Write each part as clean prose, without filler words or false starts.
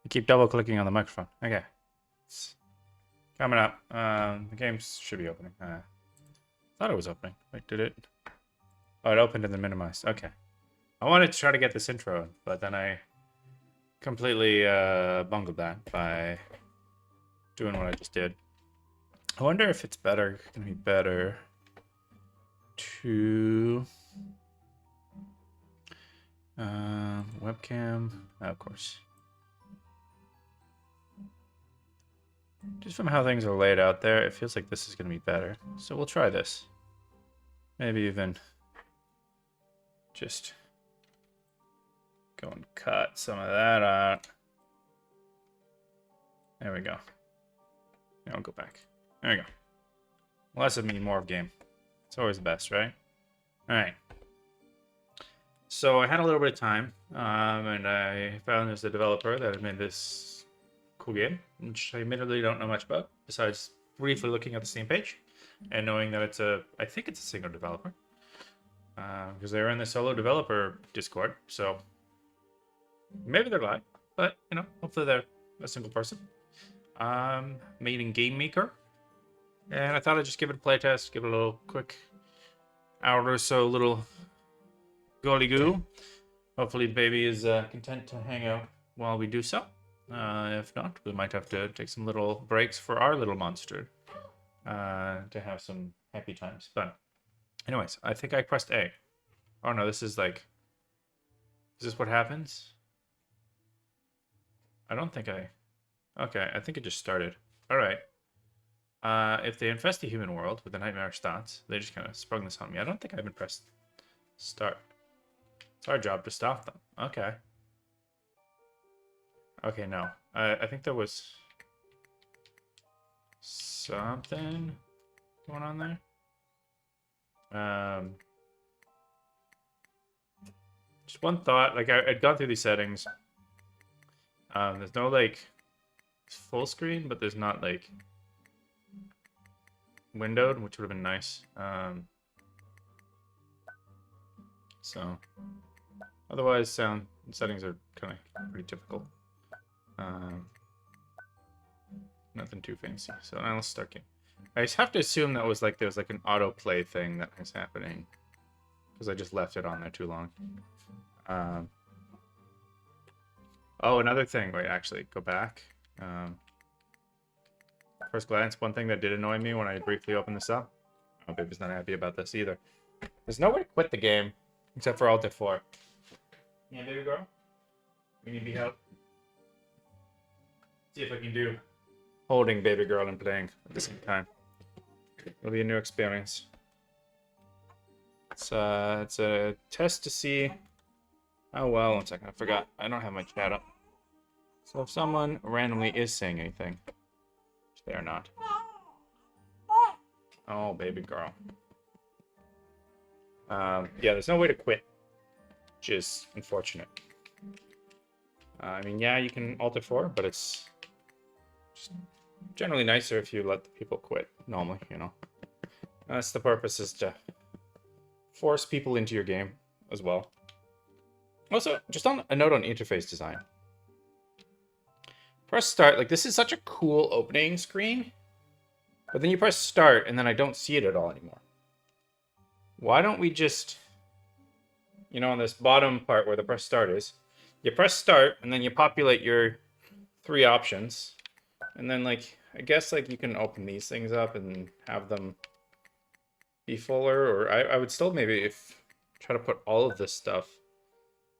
I keep double clicking on the microphone. Okay. It's coming up. The game should be opening. Thought it was opening. Wait, did it? Oh, it opened and then minimized. Okay. I wanted to try to get this intro in, but then I completely bungled that by doing what I just did. I wonder if it's gonna be better to webcam. Oh, of course. Just from how things are laid out there, it feels like this is gonna be better. So we'll try this. Maybe even just go and cut some of that out. There we go. Now I'll go back. There we go. Less of me, more of game. It's always the best, right? Alright. So I had a little bit of time, and I found there's a developer that had made this cool game, which I admittedly don't know much about, besides briefly looking at the Steam page and knowing that I think it's a single developer, because they're in the solo developer Discord, so maybe they're lying, but, you know, hopefully they're a single person. Made in Game Maker, and I thought I'd just give it a playtest, give it a little quick hour or so, little gollygoo. Hopefully the baby is content to hang out while we do so. If not, we might have to take some little breaks for our little monster to have some happy times. But anyways, I think I pressed A. Oh no, this is this what happens? I don't think okay, I think it just started. Alright. If they infest the human world with the nightmarish thoughts, they just kind of sprung this on me. I don't think I even pressed start. It's our job to stop them. Okay. Okay, no. I think there was something going on there. Just one thought. Like, I'd gone through these settings. There's no, like, full screen, but there's not, like, windowed, which would have been nice. So, otherwise, sound settings are kind of pretty typical. Nothing too fancy. So now let's start game. I just have to assume that was there was like an autoplay thing that was happening, because I just left it on there too long. Oh, another thing. Wait, actually, go back. First glance, one thing that did annoy me when I briefly opened this up. Oh, baby's not happy about this either. There's no way to quit the game except for Alt F4. Yeah, baby girl. We need help. See if I can do holding baby girl and playing at the same time. It'll be a new experience. It's a test to see how well. 1 second, I forgot. I don't have my chat up. So if someone randomly is saying anything, which they are not. Oh, baby girl. Yeah, there's no way to quit, which is unfortunate. I mean, yeah, you can Alt F4, but it's just generally nicer if you let the people quit normally, you know. That's the purpose, is to force people into your game as well. Also, just on a note on interface design. Press start, like this is such a cool opening screen, but then you press start and then I don't see it at all anymore. Why don't we just, you know, on this bottom part where the press start is, you press start and then you populate your 3 options. And then, like, I guess, like, you can open these things up and have them be fuller. Or I would still maybe try to put all of this stuff,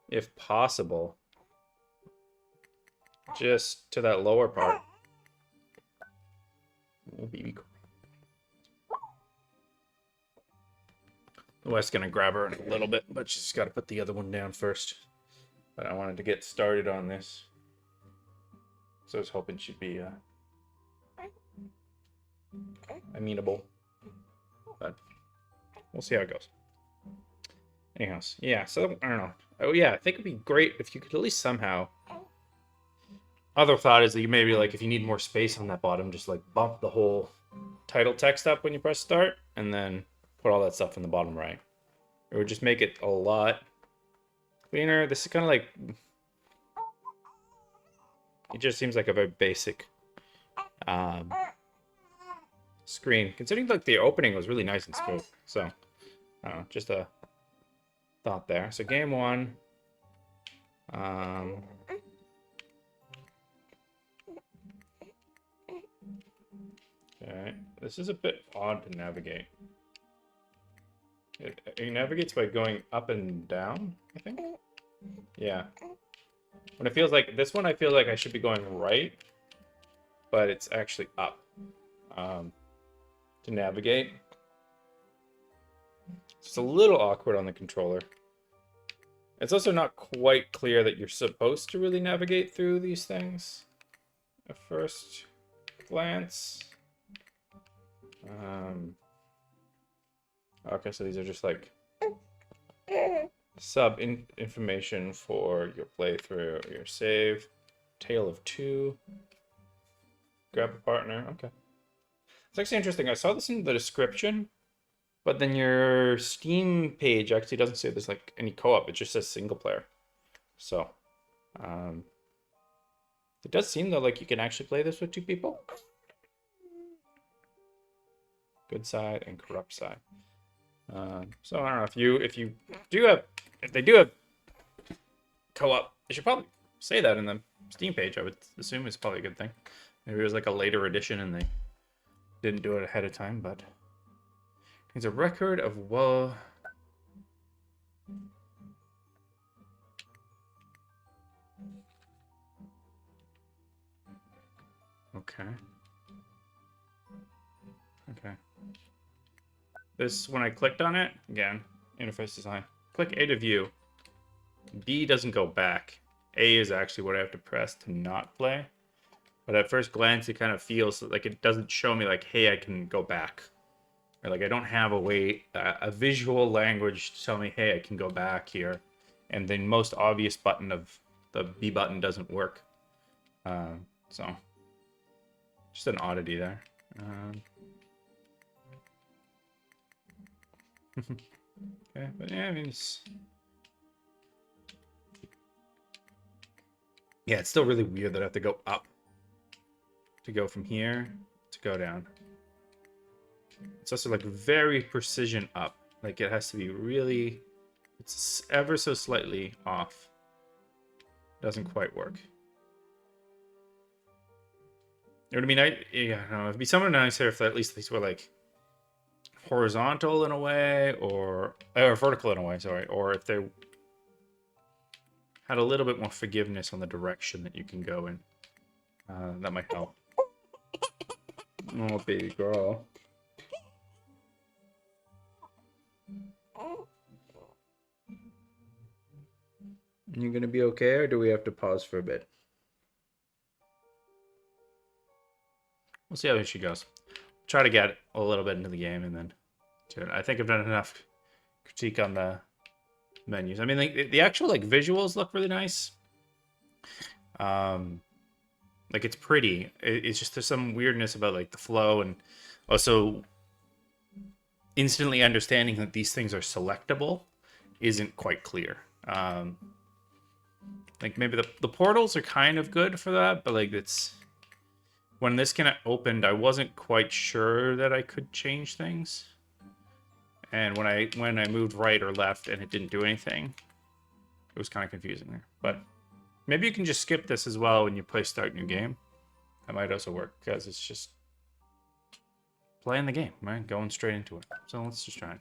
if possible, just to that lower part. Oh, baby. The wife's gonna grab her in a little bit, but she's got to put the other one down first. But I wanted to get started on this, so I was hoping she'd be amenable, but we'll see how it goes. Anyhow, yeah, so I don't know. Oh yeah, I think it'd be great if you could at least somehow. Other thought is that you maybe, like, if you need more space on that bottom, just like bump the whole title text up when you press start, and then put all that stuff in the bottom right. It would just make it a lot cleaner. This is kind of like it just seems like a very basic screen. Considering like the opening was really nice and smooth. So, I don't know, just a thought there. So game 1. Okay, this is a bit odd to navigate. It navigates by going up and down, I think. Yeah. When it feels like this one, I feel like I should be going right, but it's actually up to navigate. It's a little awkward on the controller. It's also not quite clear that you're supposed to really navigate through these things at first glance. Okay, so these are just like information for your playthrough or your save. Tale of 2. Grab a partner. Okay. It's actually interesting. I saw this in the description, but then your Steam page actually doesn't say there's like any co-op. It just says single player. So, it does seem though like you can actually play this with 2 people. Good side and corrupt side. So I don't know if they do have co-op, they should probably say that in the Steam page. I would assume it's probably a good thing. Maybe it was like a later edition and they didn't do it ahead of time, but it's a record of Okay. This, when I clicked on it, again, interface design. Click A to view. B doesn't go back. A is actually what I have to press to not play. But at first glance, it kind of feels like it doesn't show me like, hey, I can go back. Or like I don't have a visual language to tell me, hey, I can go back here. And the most obvious button of the B button doesn't work. So, just an oddity there. Okay, but yeah, I mean, it's still really weird that I have to go up to go from here to go down. It's also like very precision up. Like it has to be really, it's ever so slightly off. Doesn't quite work. You know what I mean? I don't know. It'd be somewhat nicer if at least these were like horizontal in a way, or vertical in a way, sorry, or if they had a little bit more forgiveness on the direction that you can go in. That might help. Oh, baby girl. You gonna be okay, or do we have to pause for a bit? We'll see how she goes. Try to get a little bit into the game, and then I think I've done enough critique on the menus. I mean, like, the actual like visuals look really nice. Like it's pretty. It's just there's some weirdness about like the flow, and also instantly understanding that these things are selectable isn't quite clear. Like maybe the portals are kind of good for that, but like it's when this kind of opened, I wasn't quite sure that I could change things. And when I moved right or left and it didn't do anything, it was kind of confusing there. But maybe you can just skip this as well when you play start new game. That might also work because it's just playing the game, right? Going straight into it. So let's just try it.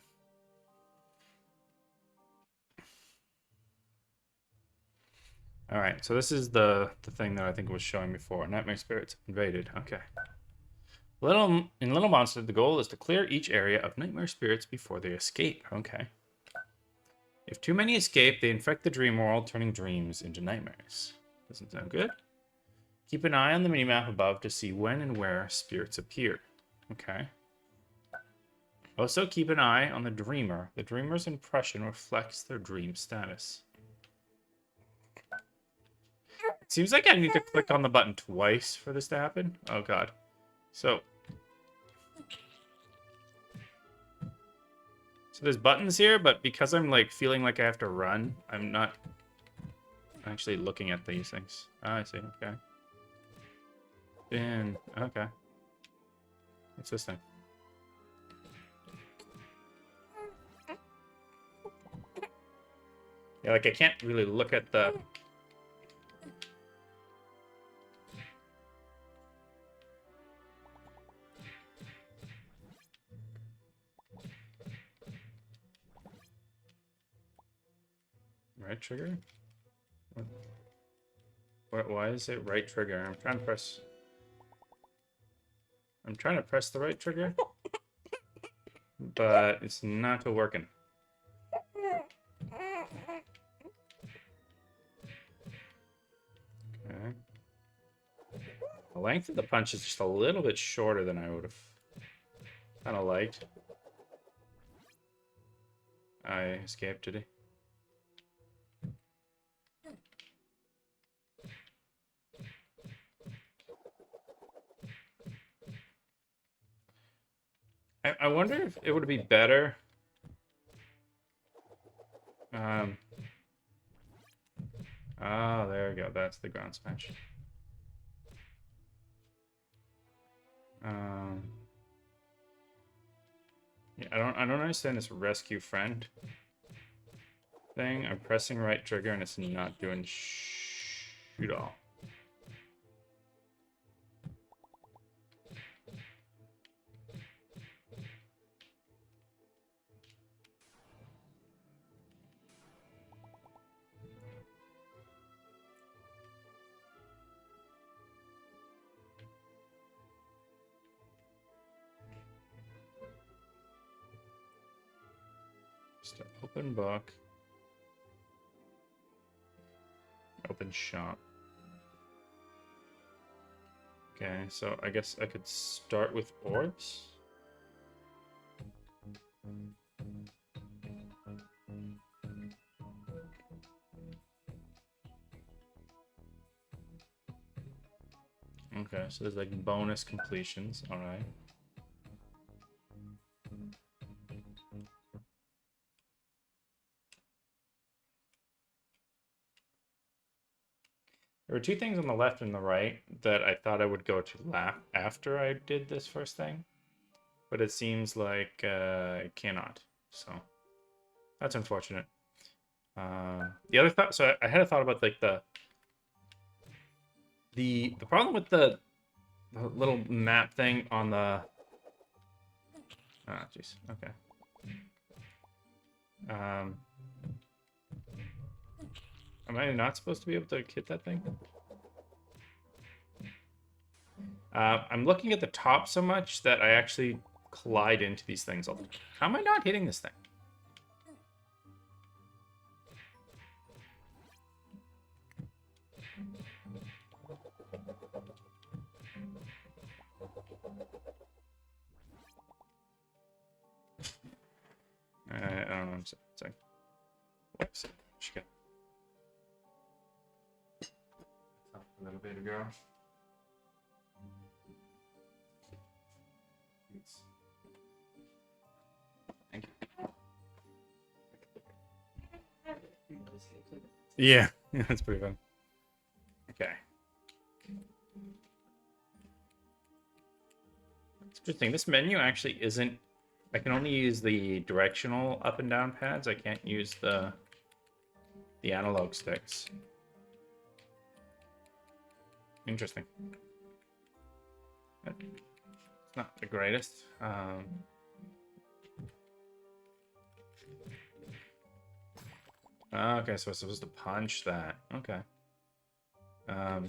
All right, so this is the thing that I think was showing before. Nightmare spirits invaded. Okay. In Little Monster, the goal is to clear each area of nightmare spirits before they escape. Okay. If too many escape, they infect the dream world, turning dreams into nightmares. Doesn't sound good. Keep an eye on the minimap above to see when and where spirits appear. Okay. Also, keep an eye on the dreamer. The dreamer's impression reflects their dream status. It seems like I need to click on the button twice for this to happen. Oh, God. So there's buttons here, but because I'm like feeling like I have to run, I'm not actually looking at these things. Ah, I see. Okay. In. Okay. What's this thing? Yeah, like I can't really look at the... Right trigger? Why is it right trigger? I'm trying to press... I'm trying to press the right trigger, but it's not working. Okay. The length of the punch is just a little bit shorter than I would have kind of liked. I escaped, did he? I wonder if it would be better. Oh, there we go. That's the ground smash. Yeah, I don't understand this rescue friend thing. I'm pressing right trigger and it's not doing shoot all. Just an open book. Open shop. Okay, so I guess I could start with orbs. Okay, so there's like bonus completions. All right. There were two things on the left and the right that I thought I would go to after I did this first thing, but it seems like I cannot. So that's unfortunate. The other thought, so I had a thought about like the problem with the little map thing on the. Ah, jeez. Okay. Am I not supposed to be able to hit that thing? I'm looking at the top so much that I actually collide into these things all the time. How am I not hitting this thing? I don't know. I'm sorry. Whoops. She got a little bit ago. Thank you. Yeah, that's pretty fun. Okay. It's interesting. This menu actually isn't. I can only use the directional up and down pads. I can't use the analog sticks. Interesting. It's not the greatest. Okay, so I'm supposed to punch that. Okay. Oh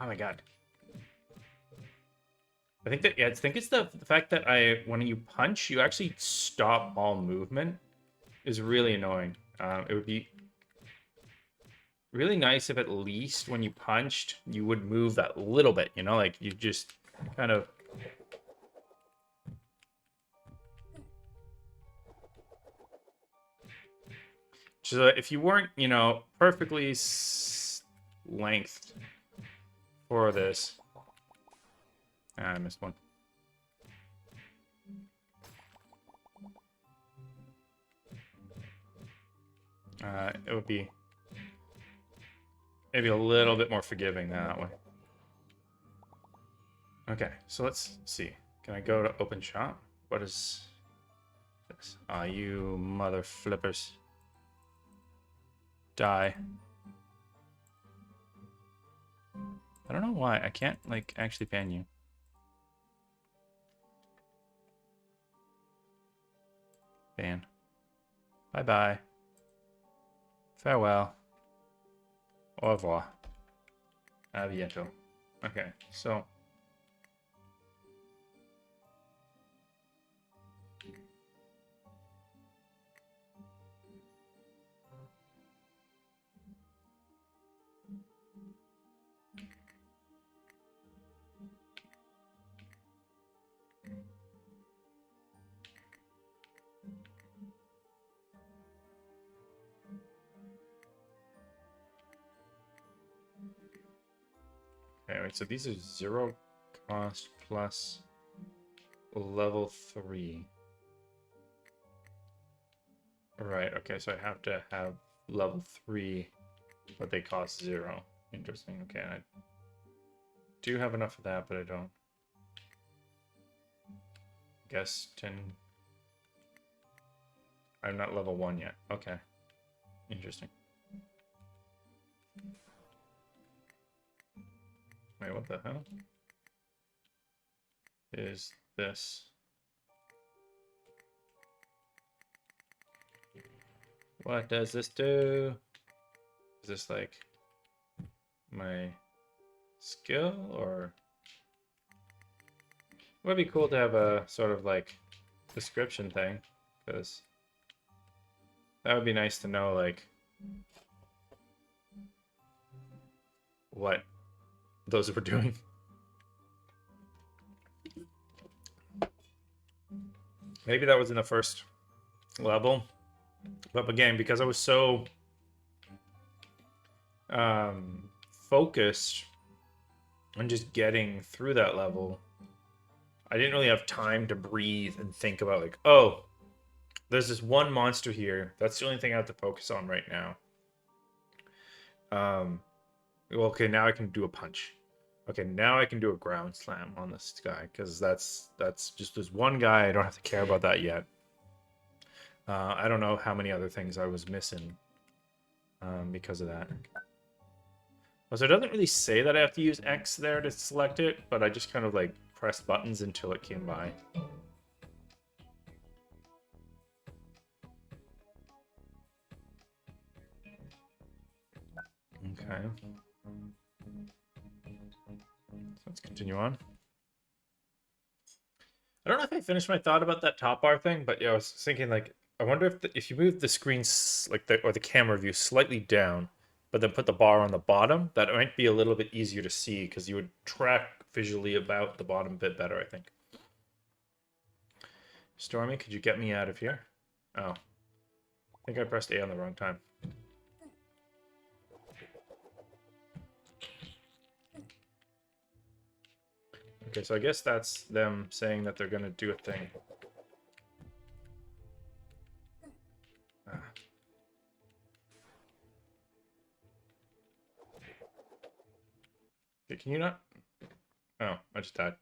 my god. I think that, yeah, I think it's the fact that when you punch, you actually stop all movement is really annoying. It would be really nice if at least when you punched, you would move that little bit, you know, like you just kind of. So if you weren't, you know, perfectly lengthed for this. I missed one. it would be maybe a little bit more forgiving that way. Okay, so let's see. Can I go to open shop? What is this? Ah, you mother flippers. Die. I don't know why. I can't, like, actually ban you. Ban. Bye-bye. Farewell. Au revoir. A bientôt. Okay, so... Okay, wait, so these are 0 cost plus level 3. Right, okay, so I have to have level 3, but they cost 0. Interesting, okay, I do have enough of that, but I don't. Guess 10... I'm not level 1 yet. Okay. Interesting. Wait, what the hell is this? What does this do? Is this like my skill, or it would be cool to have a sort of like description thing, because that would be nice to know like what those were doing. Maybe that was in the first level, but again, because I was so focused on just getting through that level, I didn't really have time to breathe and think about like, oh, there's this one monster here. That's the only thing I have to focus on right now. Well, okay, now I can do a punch. Okay, now I can do a ground slam on this guy, because that's just this one guy. I don't have to care about that yet. I don't know how many other things I was missing because of that. So it doesn't really say that I have to use X there to select it, but I just kind of like pressed buttons until it came by. Okay. So let's continue on. I don't know if I finished my thought about that top bar thing, but yeah, I was thinking like, I wonder if you move the screen like or the camera view slightly down, but then put the bar on the bottom, that might be a little bit easier to see because you would track visually about the bottom a bit better, I think. Stormy, could you get me out of here? Oh, I think I pressed A on the wrong time. Okay, so I guess that's them saying that they're gonna do a thing. Ah. Okay, can you not? Oh, I just died.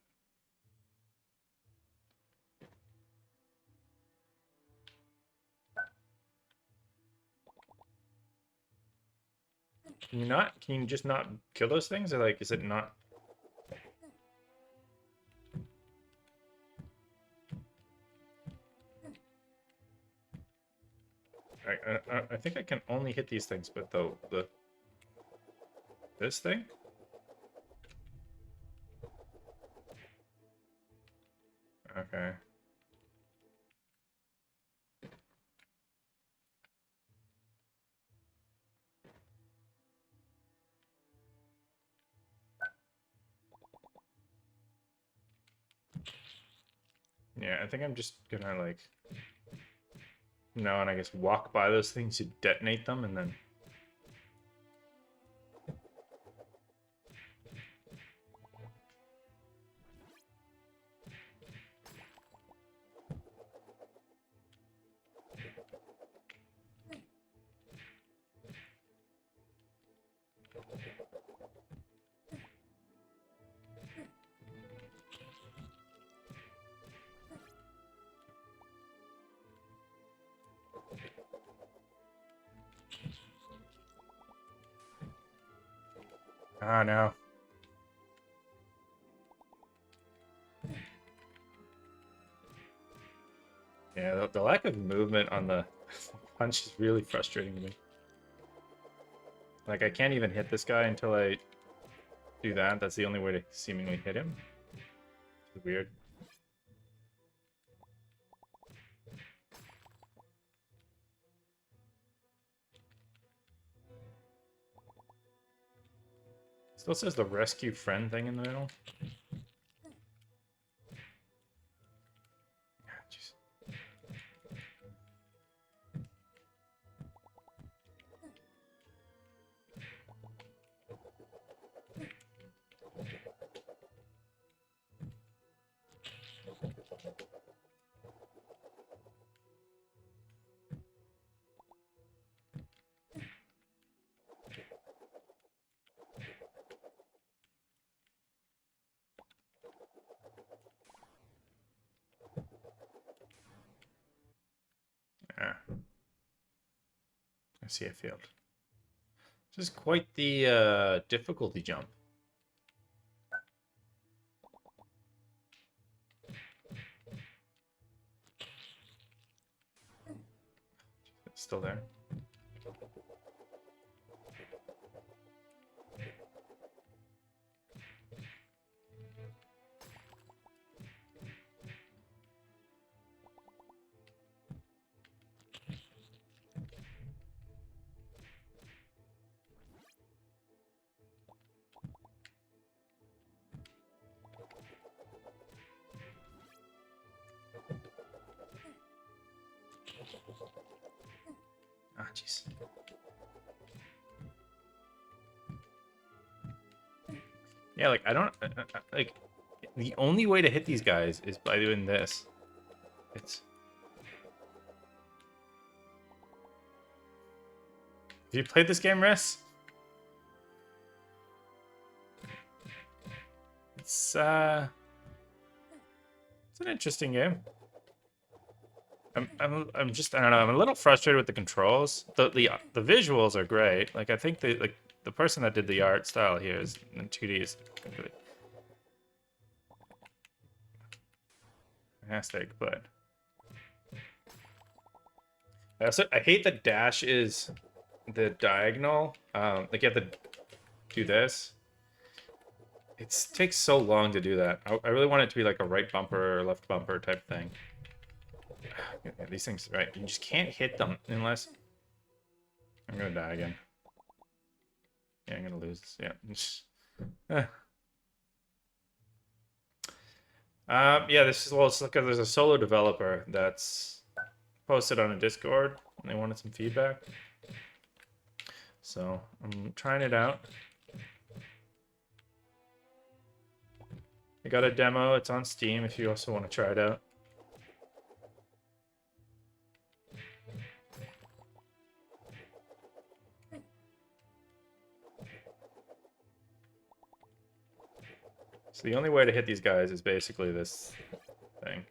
Can you not? Can you just not kill those things? Or like, is it not? I think I can only hit these things, but this thing? Okay. Yeah, I think I'm just gonna like... No, and I guess walk by those things to detonate them, and then... Ah, no. Yeah, the lack of movement on the punch is really frustrating to me. Like, I can't even hit this guy until I do that. That's the only way to seemingly hit him. It's weird. Still says the rescue friend thing in the middle. Jeez. Ah. I see I failed. This is quite the difficulty jump. It's still there. Ah, jeez. Yeah, like, I don't... like, the only way to hit these guys is by doing this. It's... Have you played this game, Riss? It's an interesting game. I'm just, I don't know, I'm a little frustrated with the controls. The visuals are great. Like, I think the person that did the art style here is in 2D is completely fantastic, but I hate that dash is the diagonal. Like, you have to do this. It takes so long to do that. I really want it to be like a right bumper or left bumper type thing. Yeah, these things, right? You just can't hit them unless... I'm gonna die again. Yeah, I'm gonna lose. Yeah. Yeah, this is, well, it's because there's a solo developer that's posted on a Discord, and they wanted some feedback. So I'm trying it out. I got a demo. It's on Steam if you also want to try it out. So the only way to hit these guys is basically this thing.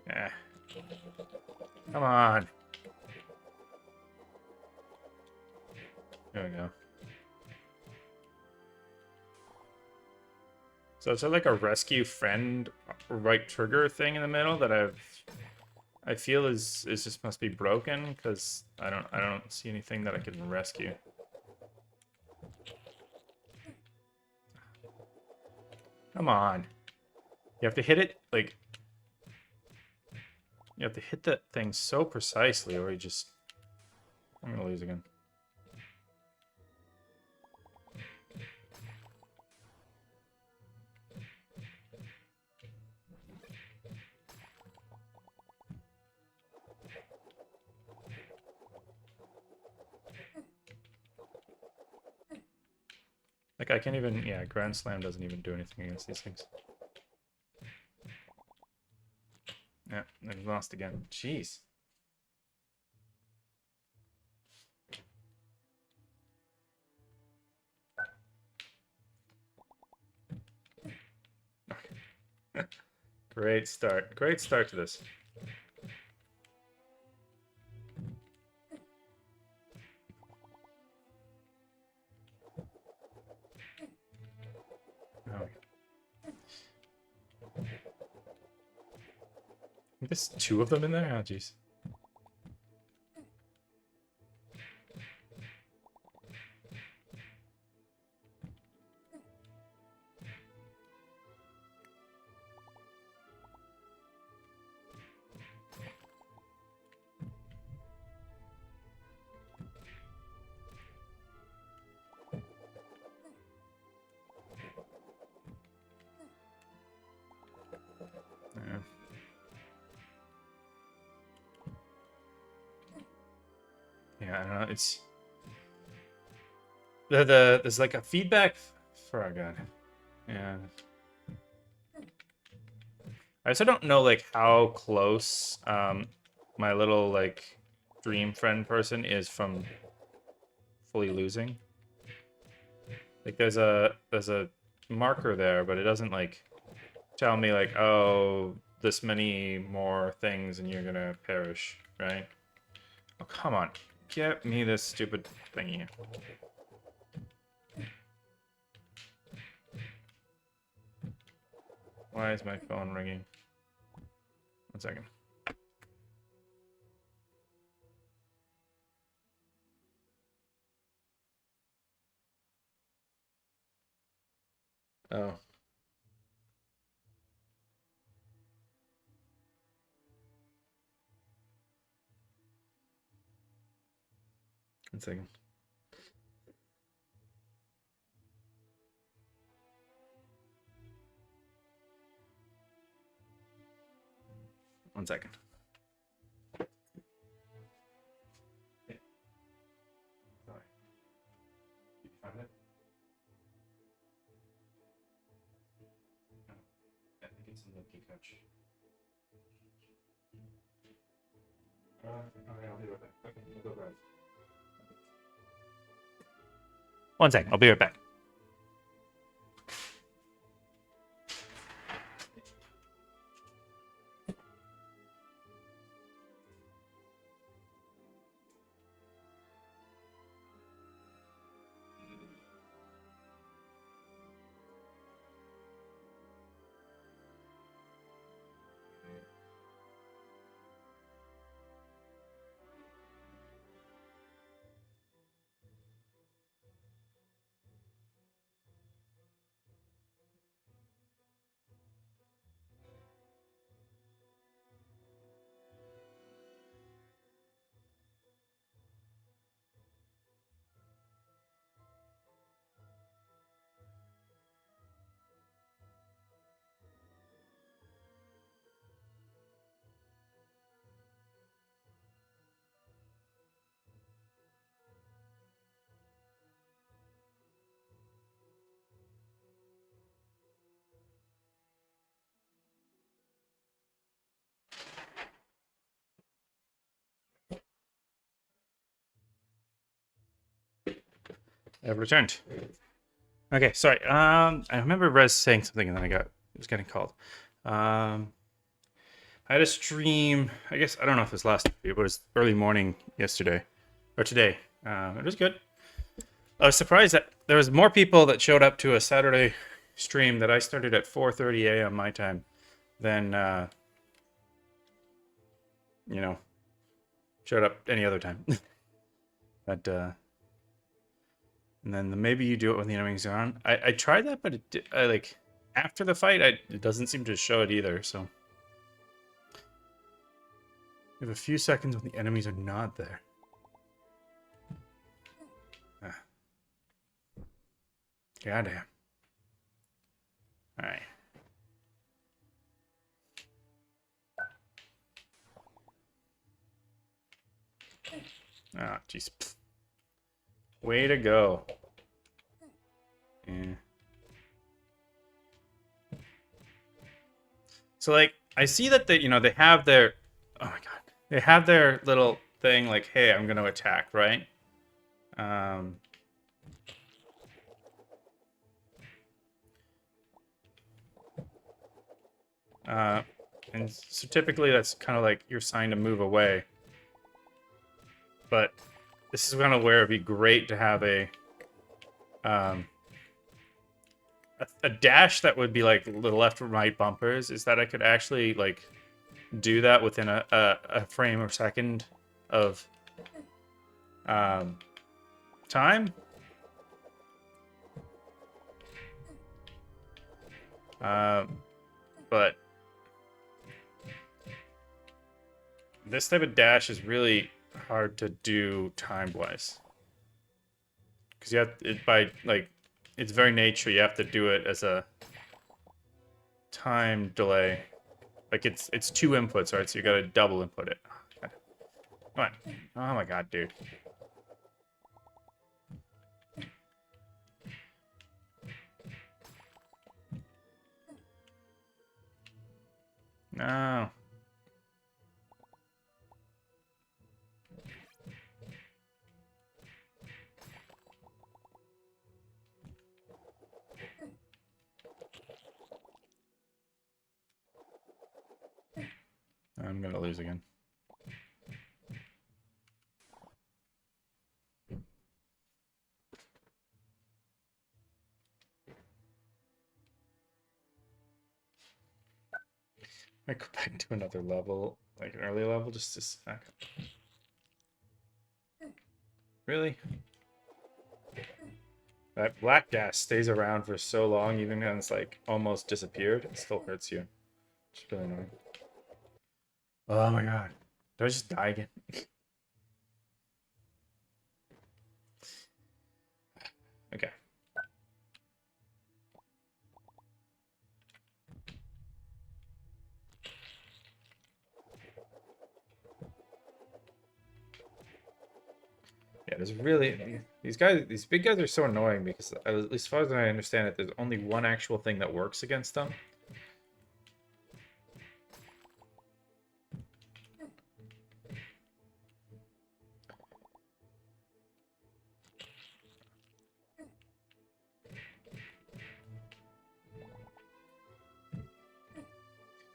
Eh. Come on. There we go. So it's like a rescue friend right trigger thing in the middle that I feel is just must be broken because I don't see anything that I can rescue. Come on. You have to hit it like you have to hit that thing so precisely or you just I'm gonna lose again. Like, I can't even... Yeah, Grand Slam doesn't even do anything against these things. Yeah, they've lost again. Jeez. Great start. Great start to this. Oh. There's two of them in there? Oh, jeez. Yeah. Yeah, I don't know. It's there's like a feedback for oh god. Yeah. I also don't know like how close my little like dream friend person is from fully losing. Like there's a marker there, but it doesn't like tell me like, oh, this many more things and you're gonna perish, right? Oh, come on. Get me this stupid thingy. Why is my phone ringing? 1 second. Oh. 1 second. 1 second. Yeah. Sorry. Did you find it? No. I think it's in the key couch. Okay, I'll be right back. Okay, we'll go grab it. 1 second, I'll be right back. I've returned. Okay, sorry. I remember Rez saying something and then it was getting called. I had a stream. I guess I don't know if it was last week, but it was early morning yesterday or today. It was good. I was surprised that there was more people that showed up to a Saturday stream that I started at 4:30 a.m. my time than showed up any other time. But and then maybe you do it when the enemies are on. I tried that, but I like after the fight, it doesn't seem to show it either. So you have a few seconds when the enemies are not there. Ah. Goddamn. All right. Ah, jeez. Way to go. Yeah. So like I see that they have their oh my god. They have their little thing like, hey, I'm gonna attack, right? Um And so typically that's kind of like your sign to move away. But this is kind of where it'd be great to have um, a dash that would be like the left and right bumpers. Is that I could actually like do that within a frame or second of time. But this type of dash is really hard to do time-wise. Because you have it by like its very nature, you have to do it as a time delay. Like it's two inputs, right? So you gotta double input it. Come on. Oh my god, dude. No. I'm gonna lose again. I go back to another level, like an early level, just to snack. Really? That black gas stays around for so long, even when it's like almost disappeared, it still hurts you. It's really annoying. Oh my god. Did I just die again? Okay. Yeah, there's really these guys. These big guys are so annoying because, at least as far as I understand it, there's only one actual thing that works against them.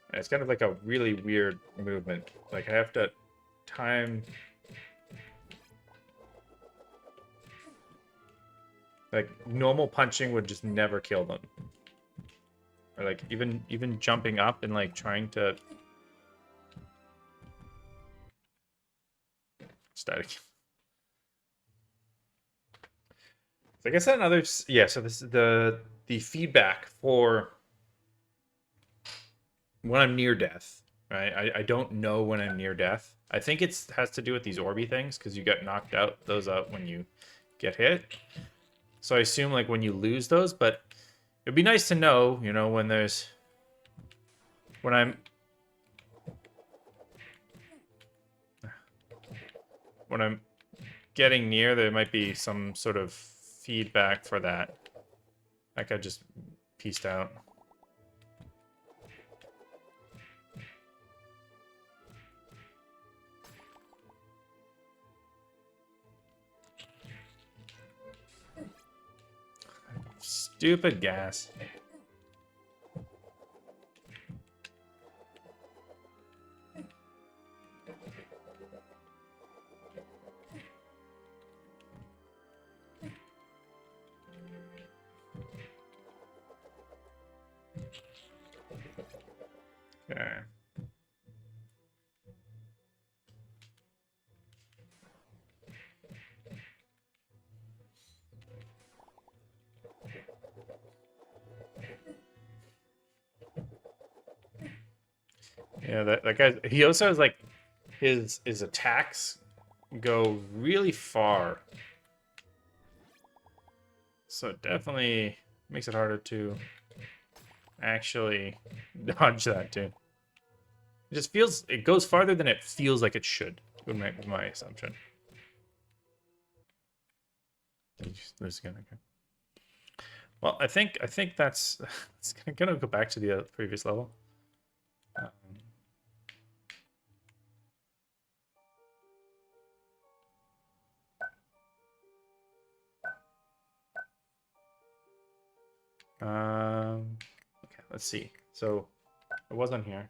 And it's kind of like a really weird movement. Like I have to time. Like normal punching would just never kill them. Or like even jumping up and like trying to static. So I guess another yeah. So this is the feedback for when I'm near death. Right, I don't know when I'm near death. I think it has to do with these Orby things because you get knocked out those out when you get hit. So I assume like when you lose those, but it'd be nice to know, you know, when there's when I'm getting near, there might be some sort of feedback for that. Like I just pieced out. Stupid gas. Okay. Yeah, that guy. He also has like his attacks go really far, so it definitely makes it harder to actually dodge that too. It just feels it goes farther than it feels like it should. Would make my assumption. There's gonna go. Well, I think that's it's gonna go back to the previous level. Okay, let's see. So It was on here.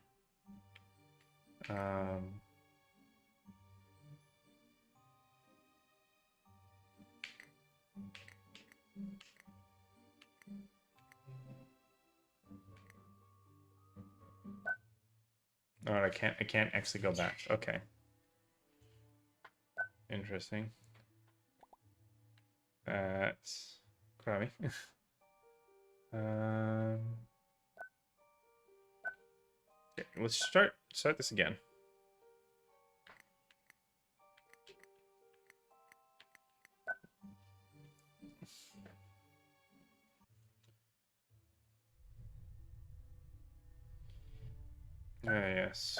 Um, oh, I can't actually go back. Okay. Interesting. That's crabby. um, okay, let's start this again. Yes.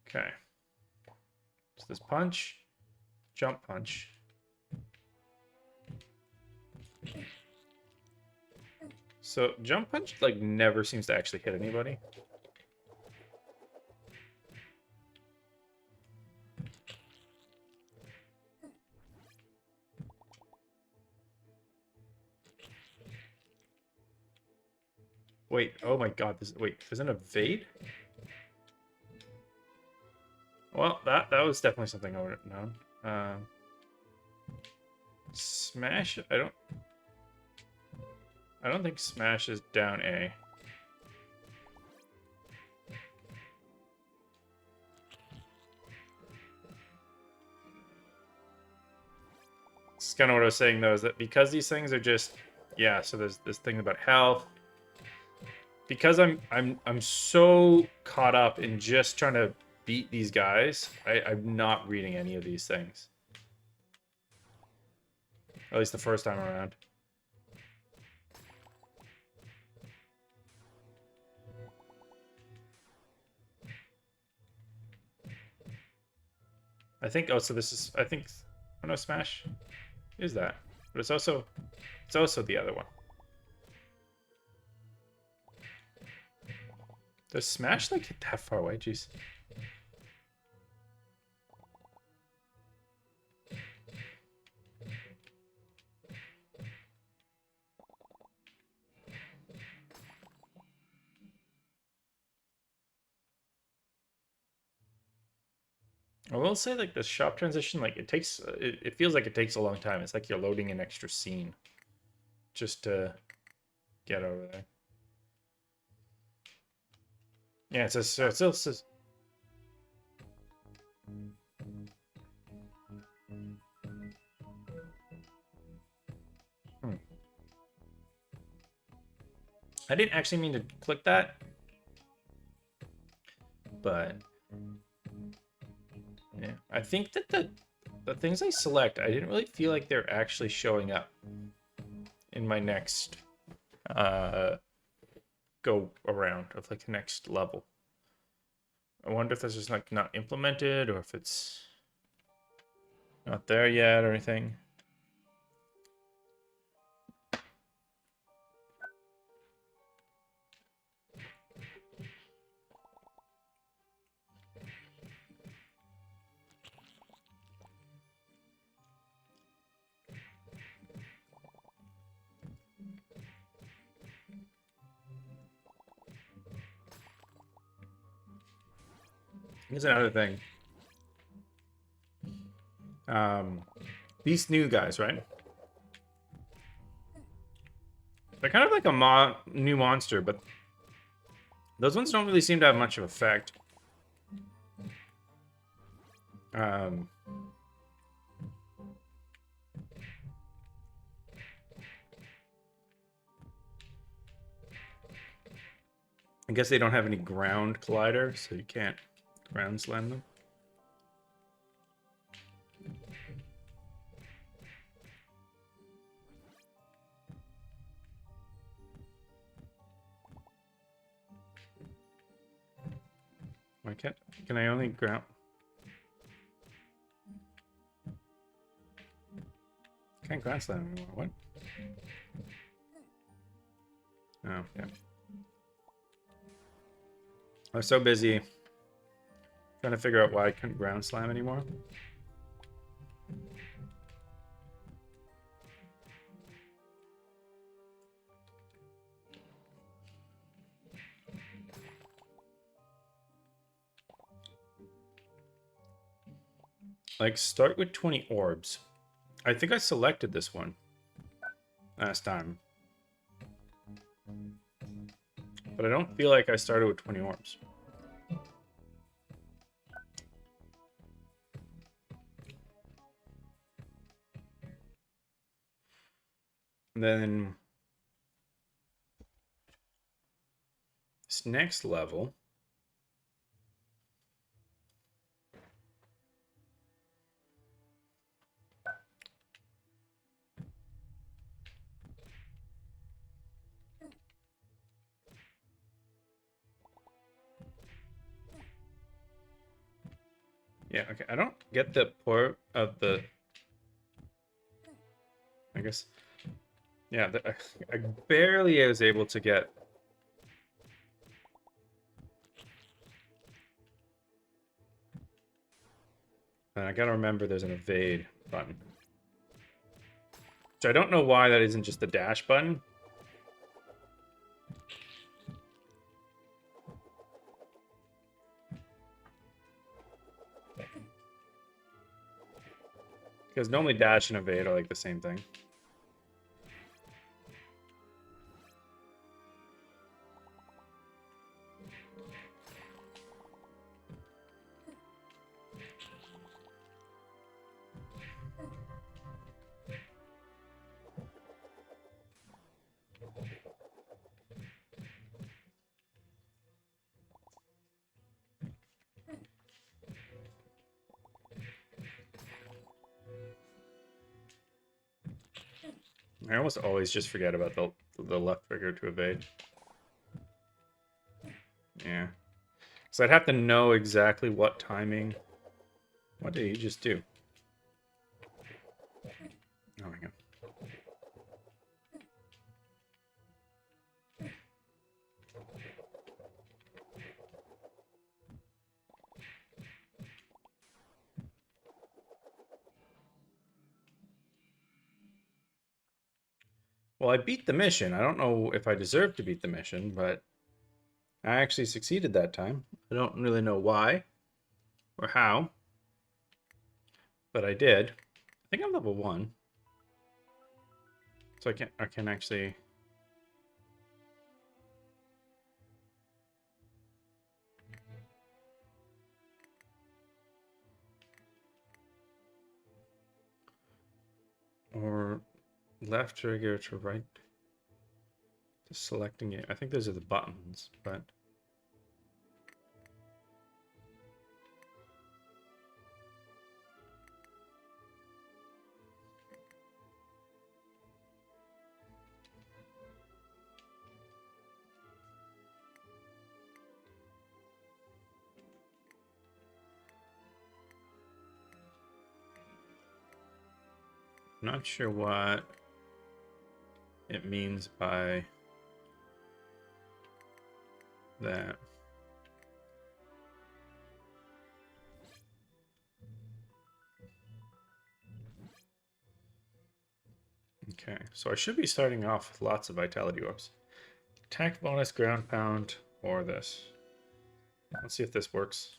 Okay. So this punch, jump punch. So jump punch like never seems to actually hit anybody. Wait, oh my god, wait, there's an evade? Well, that was definitely something I would have known. Smash, I don't think smash is down A. It's kind of what I was saying though, is that because these things are just, yeah, so there's this thing about health. Because I'm so caught up in just trying to beat these guys, I'm not reading any of these things. At least the first time around. I think, oh, so this is, I think, oh no, Smash is that. But it's also the other one. Does Smash like hit that far away? Jeez. I will say, like, the shop transition, like, it takes, it feels like it takes a long time. It's like you're loading an extra scene just to get over there. Yeah, it says, so it still says. I didn't actually mean to click that, but yeah, I think that the things I select, I didn't really feel like they're actually showing up in my next go around of like the next level. I wonder if that's just like not implemented or if it's not there yet or anything. Here's another thing. These new guys, right? They're kind of like a new monster, but those ones don't really seem to have much of effect. I guess they don't have any ground collider, so you can't ground slam them. Why can't? Can I only ground? Can't ground slam anymore. What? Oh, yeah. I was so busy trying to figure out why I couldn't ground slam anymore. Like, start with 20 orbs. I think I selected this one last time. But I don't feel like I started with 20 orbs. And then this next level. Yeah, okay. I don't get the port of the... I guess... Yeah, I barely was able to get... And I gotta remember there's an evade button. So I don't know why that isn't just the dash button. Because normally dash and evade are like the same thing. I almost always just forget about the left trigger to evade. Yeah. So I'd have to know exactly what timing. What did he just do? Oh my god. Well, I beat the mission. I don't know if I deserve to beat the mission, but I actually succeeded that time. I don't really know why or how, but I did. I think I'm level 1. So I can actually... Or left trigger to right. Just selecting it. I think those are the buttons, but... I'm not sure what it means by that. Okay, so I should be starting off with lots of vitality orbs. Attack bonus, ground pound, or this. Let's see if this works.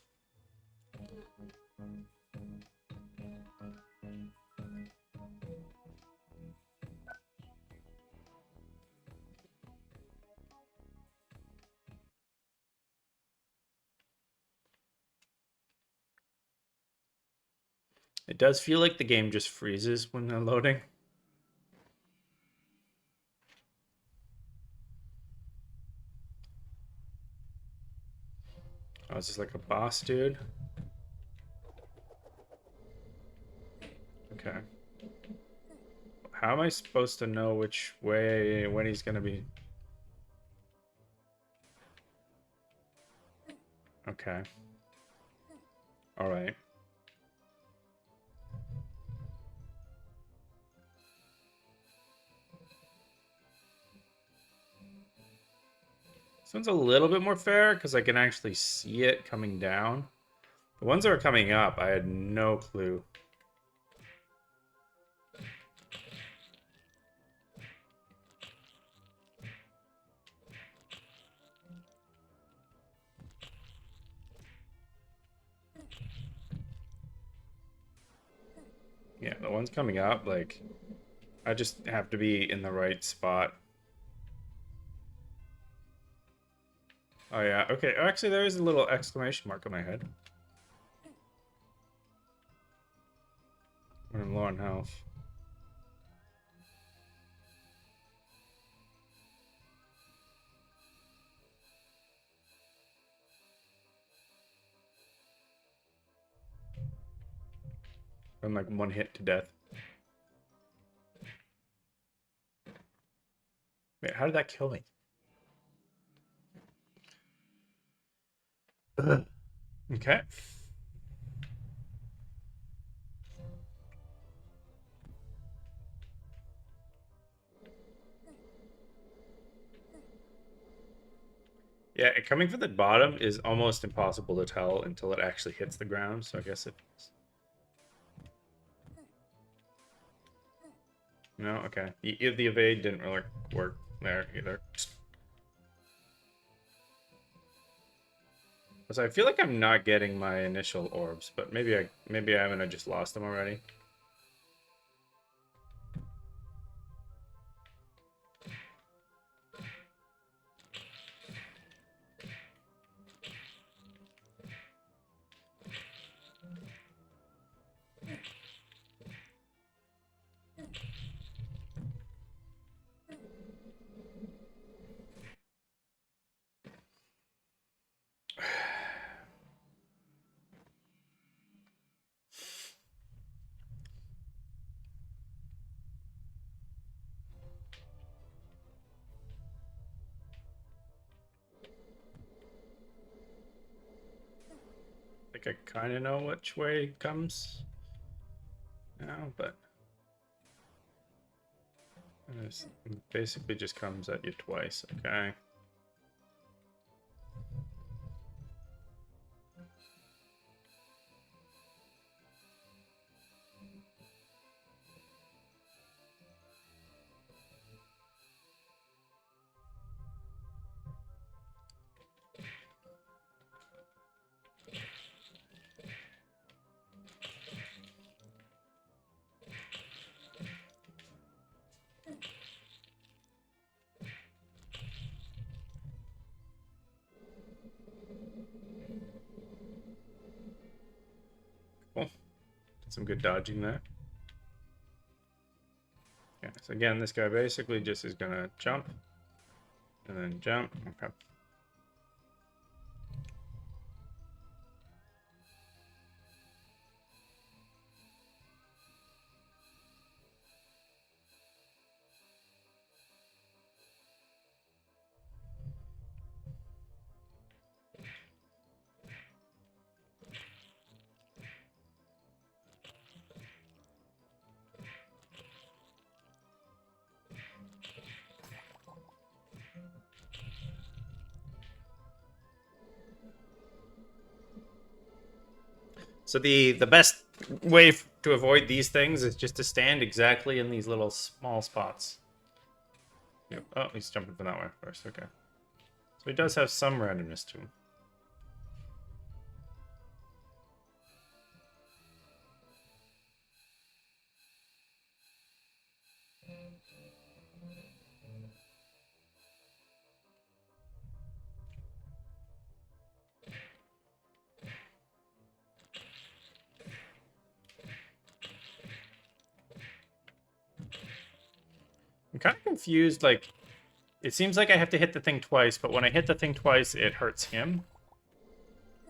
It does feel like the game just freezes when they're loading. Oh, is this like a boss dude? Okay. How am I supposed to know which way, when he's gonna be? Okay. Alright. This one's a little bit more fair because I can actually see it coming down. The ones that are coming up, I had no clue. the ones coming up, like, I just have to be in the right spot. Oh yeah, okay. Actually, there is a little exclamation mark on my head. When I'm low on health. I'm like one hit to death. Wait, how did that kill me? Okay. Yeah, coming from the bottom is almost impossible to tell until it actually hits the ground, so I guess it is. No, okay. The evade didn't really work there either. So I feel like I'm not getting my initial orbs, but maybe I haven't. I just lost them already. I think I kind of know which way it comes now, but it basically just comes at you twice. Okay. Cool. Did some good dodging there. Yeah, so again, this guy basically just is gonna jump and then jump. Okay. So the best way to avoid these things is just to stand exactly in these little small spots. Yep. Oh, he's jumping from that way first. Okay. So he does have some randomness to him. I'm kind of confused. Like, it seems like I have to hit the thing twice, but when I hit the thing twice, it hurts him.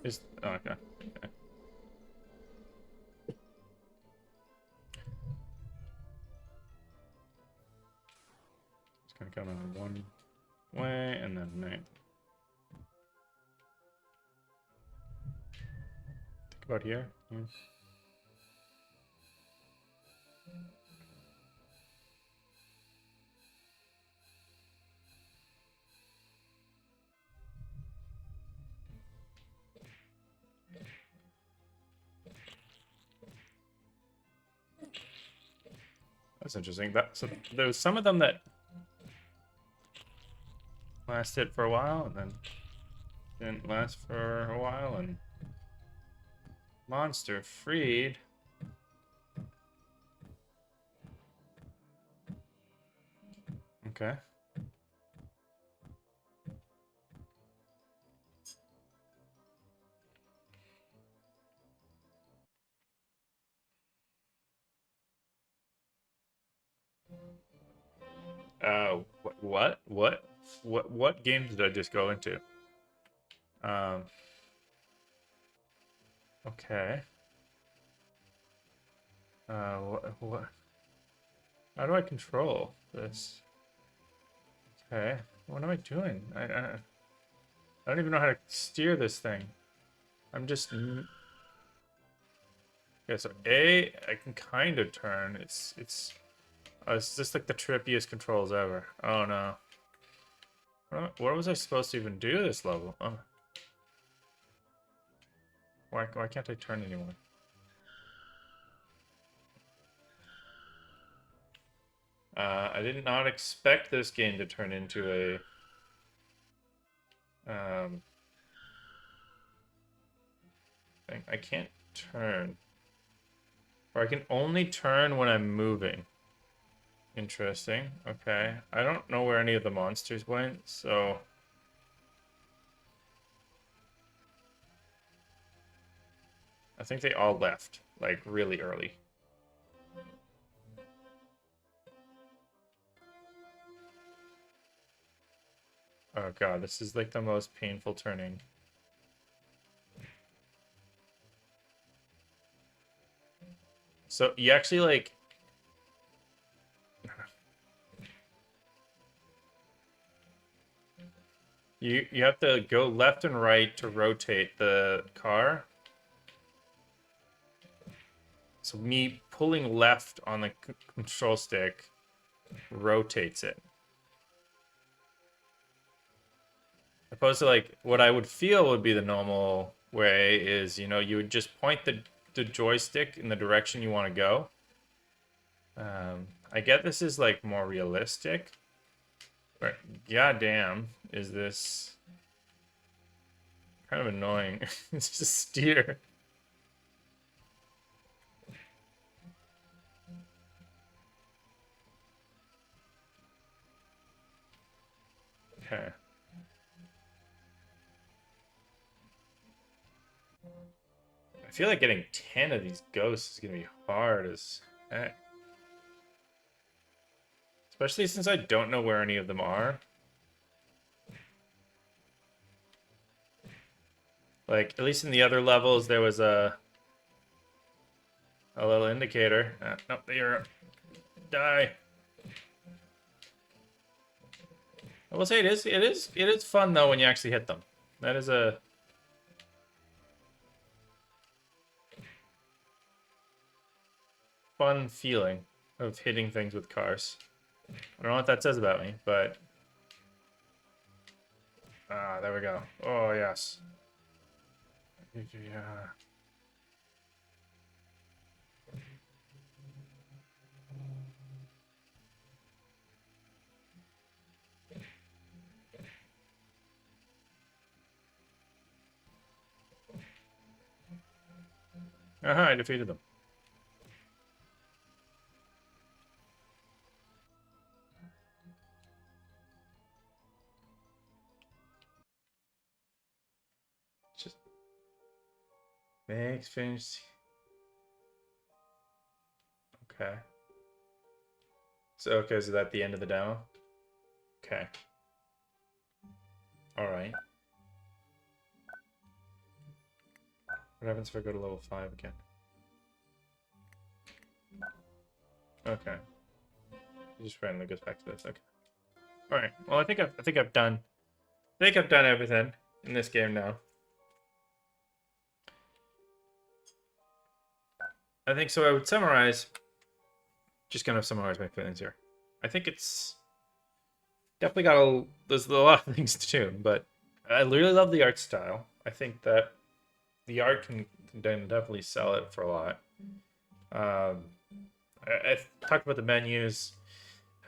Oh, okay. Okay. It's gonna come in one way and then think about here. Yeah. That's interesting. So there's some of them that lasted for a while and then didn't last for a while, and monster freed. Okay. What game did I just go into? Um, okay. What? How do I control this? Okay. What am I doing? I don't even know how to steer this thing. I'm just. Okay, so A, I can kind of turn. It's just like the trippiest controls ever. Oh no. What was I supposed to even do this level? Oh. Why can't I turn anymore? I did not expect this game to turn into a thing. I can't turn. Or I can only turn when I'm moving. Interesting. Okay. I don't know where any of the monsters went, so I think they all left, like, really early. Oh god, this is like the most painful turning. So you actually like you have to go left and right to rotate the car. So me pulling left on the control stick rotates it. Opposed to like what I would feel would be the normal way is, you would just point the joystick in the direction you want to go. I get this is like more realistic, but goddamn, is this kind of annoying. It's just steer. Okay. I feel like getting 10 of these ghosts is gonna be hard as heck. Especially since I don't know where any of them are. Like, at least in the other levels, there was a little indicator. Nope, you're die. I will say it is fun though when you actually hit them. That is a fun feeling of hitting things with cars. I don't know what that says about me, but there we go. Oh yes. Yeah. I defeated them. Just makes finish. Okay. So is that the end of the demo? Okay. All right. What happens if I go to level 5 again? Okay. It just randomly goes back to this. Okay. All right. Well, I think I've done everything in this game now. I think so. I would summarize. Just gonna summarize my feelings here. I think it's definitely there's a lot of things to do, but I really love the art style. I think that the art can definitely sell it for a lot. I talked about the menus.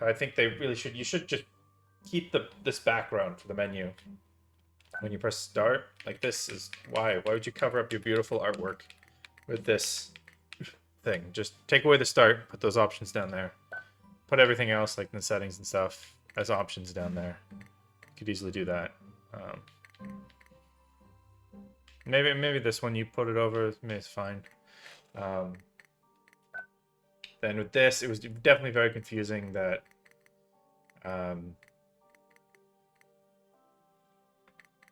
I think they really should. You should just keep this background for the menu. When you press start, like this is why. Why would you cover up your beautiful artwork with this thing? Just take away the start, put those options down there. Put everything else like in the settings and stuff as options down there. Could easily do that. Maybe this one you put it over. Maybe it's fine. Then with this, it was definitely very confusing that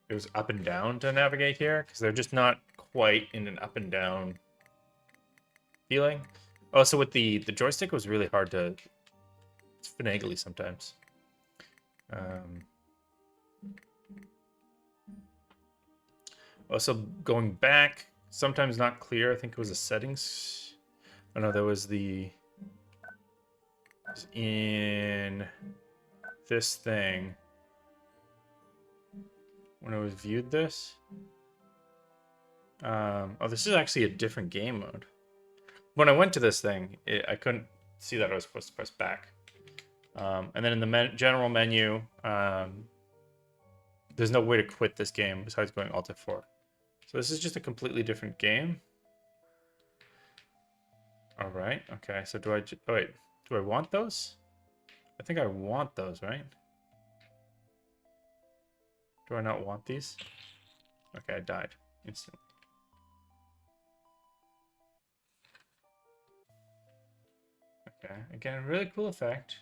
it was up and down to navigate here, because they're just not quite in an up and down feeling. Also, with the joystick, it was really hard to... It's finagly sometimes. Also, going back, sometimes not clear. I think it was the settings. Oh no, that was the... in this thing. When I was viewed this. Oh, this is actually a different game mode. When I went to this thing, I couldn't see that I was supposed to press back. And then in the general menu, there's no way to quit this game besides going Alt F4. So this is just a completely different game. All right. Okay. So do I? Oh wait. Do I want those? I think I want those, right? Do I not want these? Okay, I died instantly. Okay. Again, really cool effect.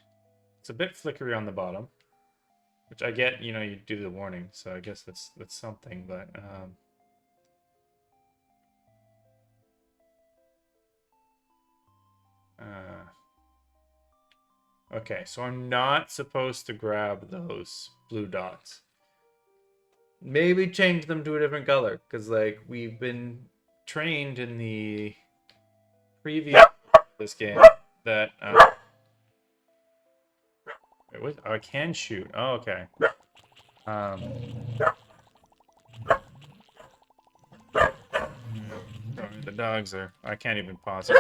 It's a bit flickery on the bottom, which I get. You know, you do the warning, so I guess that's something. But okay, so I'm not supposed to grab those blue dots. Maybe change them to a different color, because like we've been trained in the previous this game that wait, what? Oh, I can shoot. Oh, okay. The dogs are... I can't even pause it.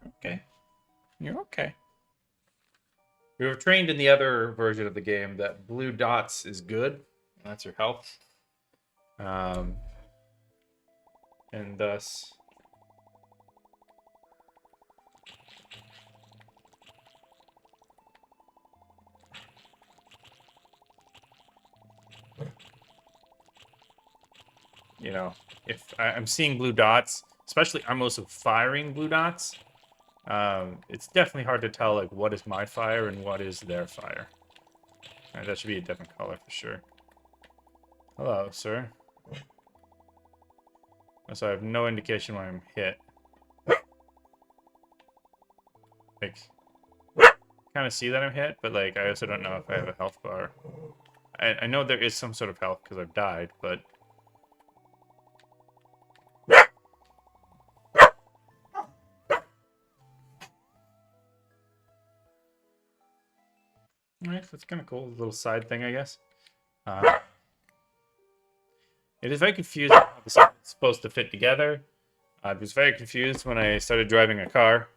Okay. You're okay. We were trained in the other version of the game that blue dots is good. That's your health. And thus... You know, if I'm seeing blue dots, especially I'm also firing blue dots, it's definitely hard to tell like what is my fire and what is their fire. Right, that should be a different color for sure. Hello, sir. So I have no indication when I'm hit. Like, kind of see that I'm hit, but like I also don't know if I have a health bar. I know there is some sort of health because I've died, but... Alright, that's kind of cool. A little side thing, I guess. It is very confusing how this is supposed to fit together. I was very confused when I started driving a car.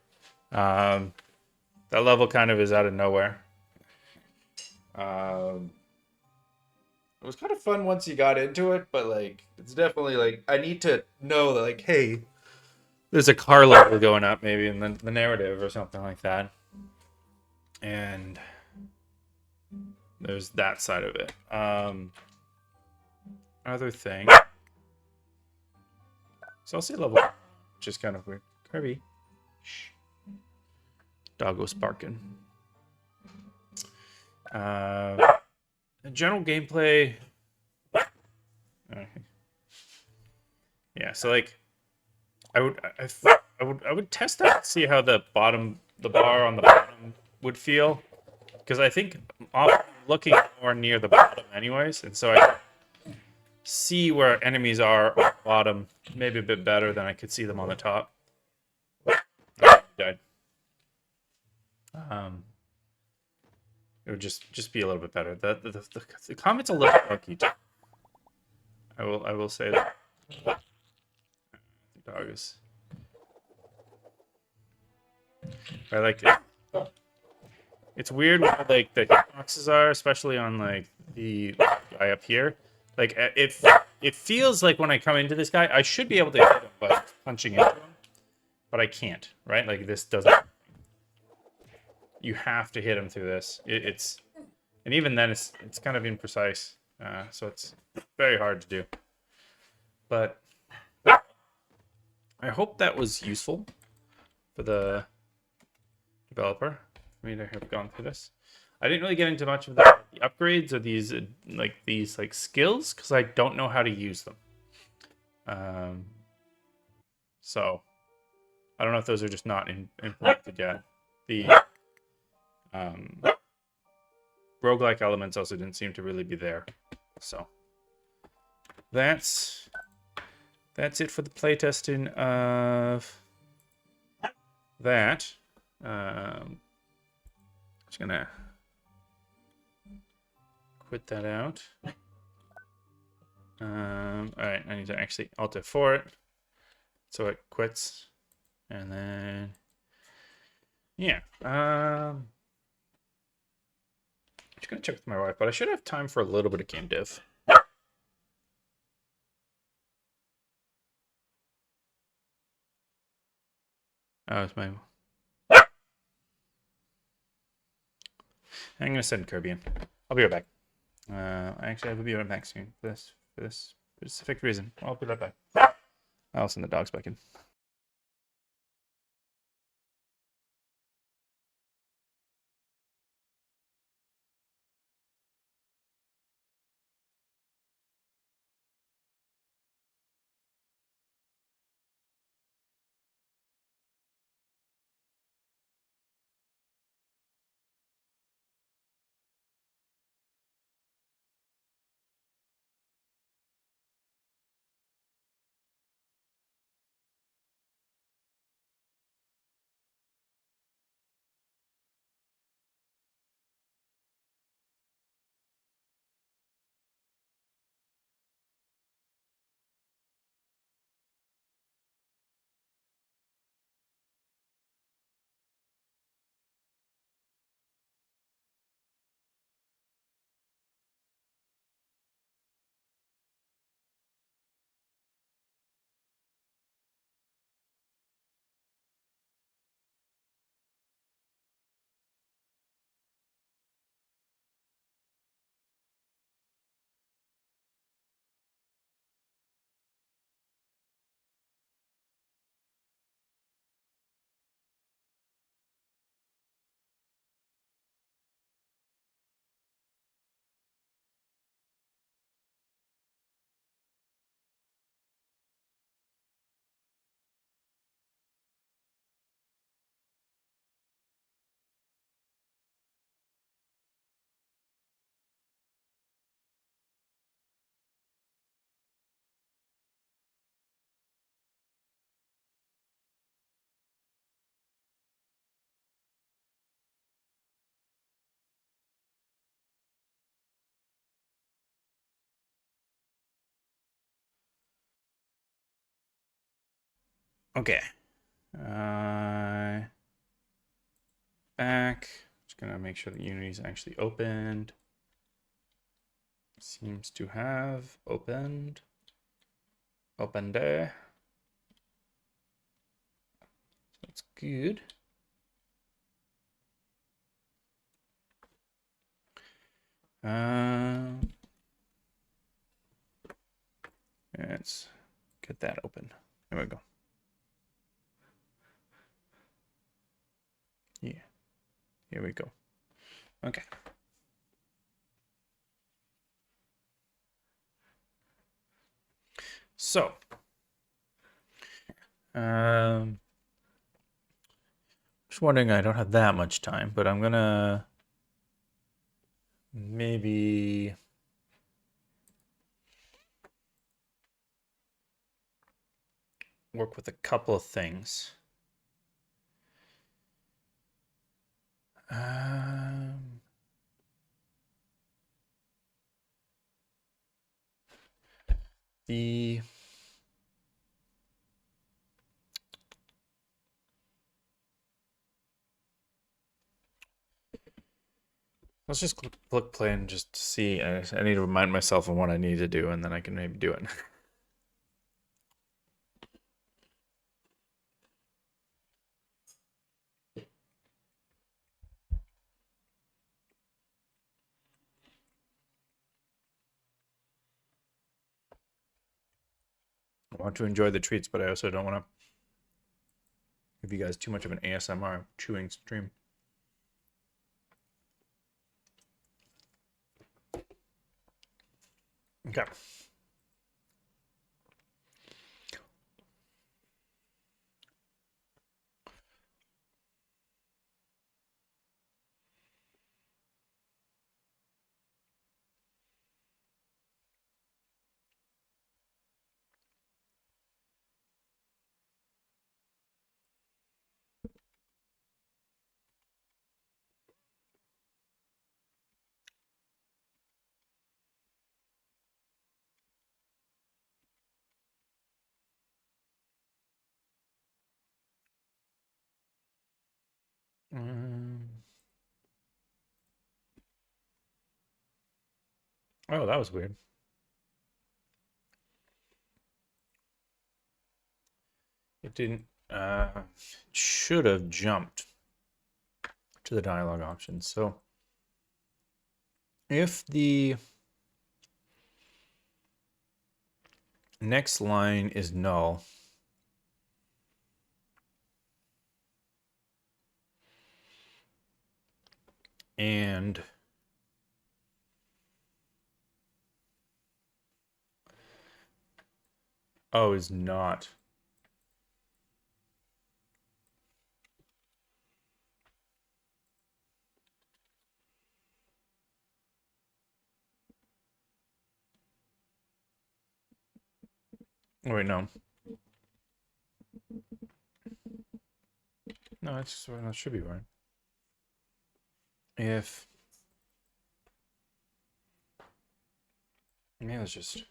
That level kind of is out of nowhere. It was kind of fun once you got into it, but like it's definitely like I need to know that like, hey, there's a car level going up maybe in the narrative or something like that. And there's that side of it. Other thing. So I'll say level, which is kind of weird. Kirby. Shh. Doggo's barking. General gameplay. Yeah, so like, I would test out, see how the bar on the bottom would feel, because I think I'm looking more near the bottom anyways, and so I can see where enemies are on the bottom maybe a bit better than I could see them on the top. Died. It would just be a little bit better. The combat's a little funky too. I will say that. The dog is... I like it. It's weird where like the hitboxes are, especially on like the guy up here. Like it feels like when I come into this guy, I should be able to hit him by punching into him, but I can't. Right? Like this doesn't. you have to hit him through this. And even then it's kind of imprecise, so it's very hard to do. But I hope that was useful for the developer for me to have gone through this. I didn't really get into much of the upgrades or these skills because I don't know how to use them. So I don't know if those are just not implemented yet. The roguelike elements also didn't seem to really be there. So that's it for the playtesting of that. Just gonna quit that out. All right, I need to actually Alt F4 it so it quits, and then yeah. Just gonna check with my wife, but I should have time for a little bit of game dev. Oh, it's my. I'm gonna send Kirby in. I'll be right back. Actually, I will be right back soon for this specific reason. I'll be right back. I'll send the dogs back in. Okay. Back. Just gonna make sure that Unity is actually opened. Seems to have opened. Opened there. That's good. Let's get that open. There we go. Yeah. Here we go. Okay. So, just wondering, I don't have that much time, but I'm gonna maybe work with a couple of things. Let's just click play and just see. I need to remind myself of what I need to do, and then I can maybe do it. want to enjoy the treats, but I also don't want to give you guys too much of an ASMR chewing stream. Okay. Oh, that was weird. It didn't. Should have jumped to the dialogue options. So if the next line is null, and is not. Oh, wait, no. No, that should be right. If maybe let's just.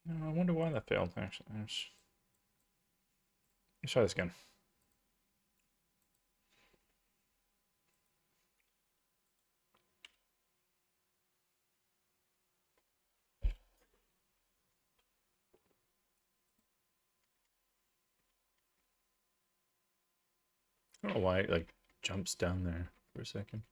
No, I wonder why that failed. Actually, let's try this again. I don't know why it like jumps down there for a second.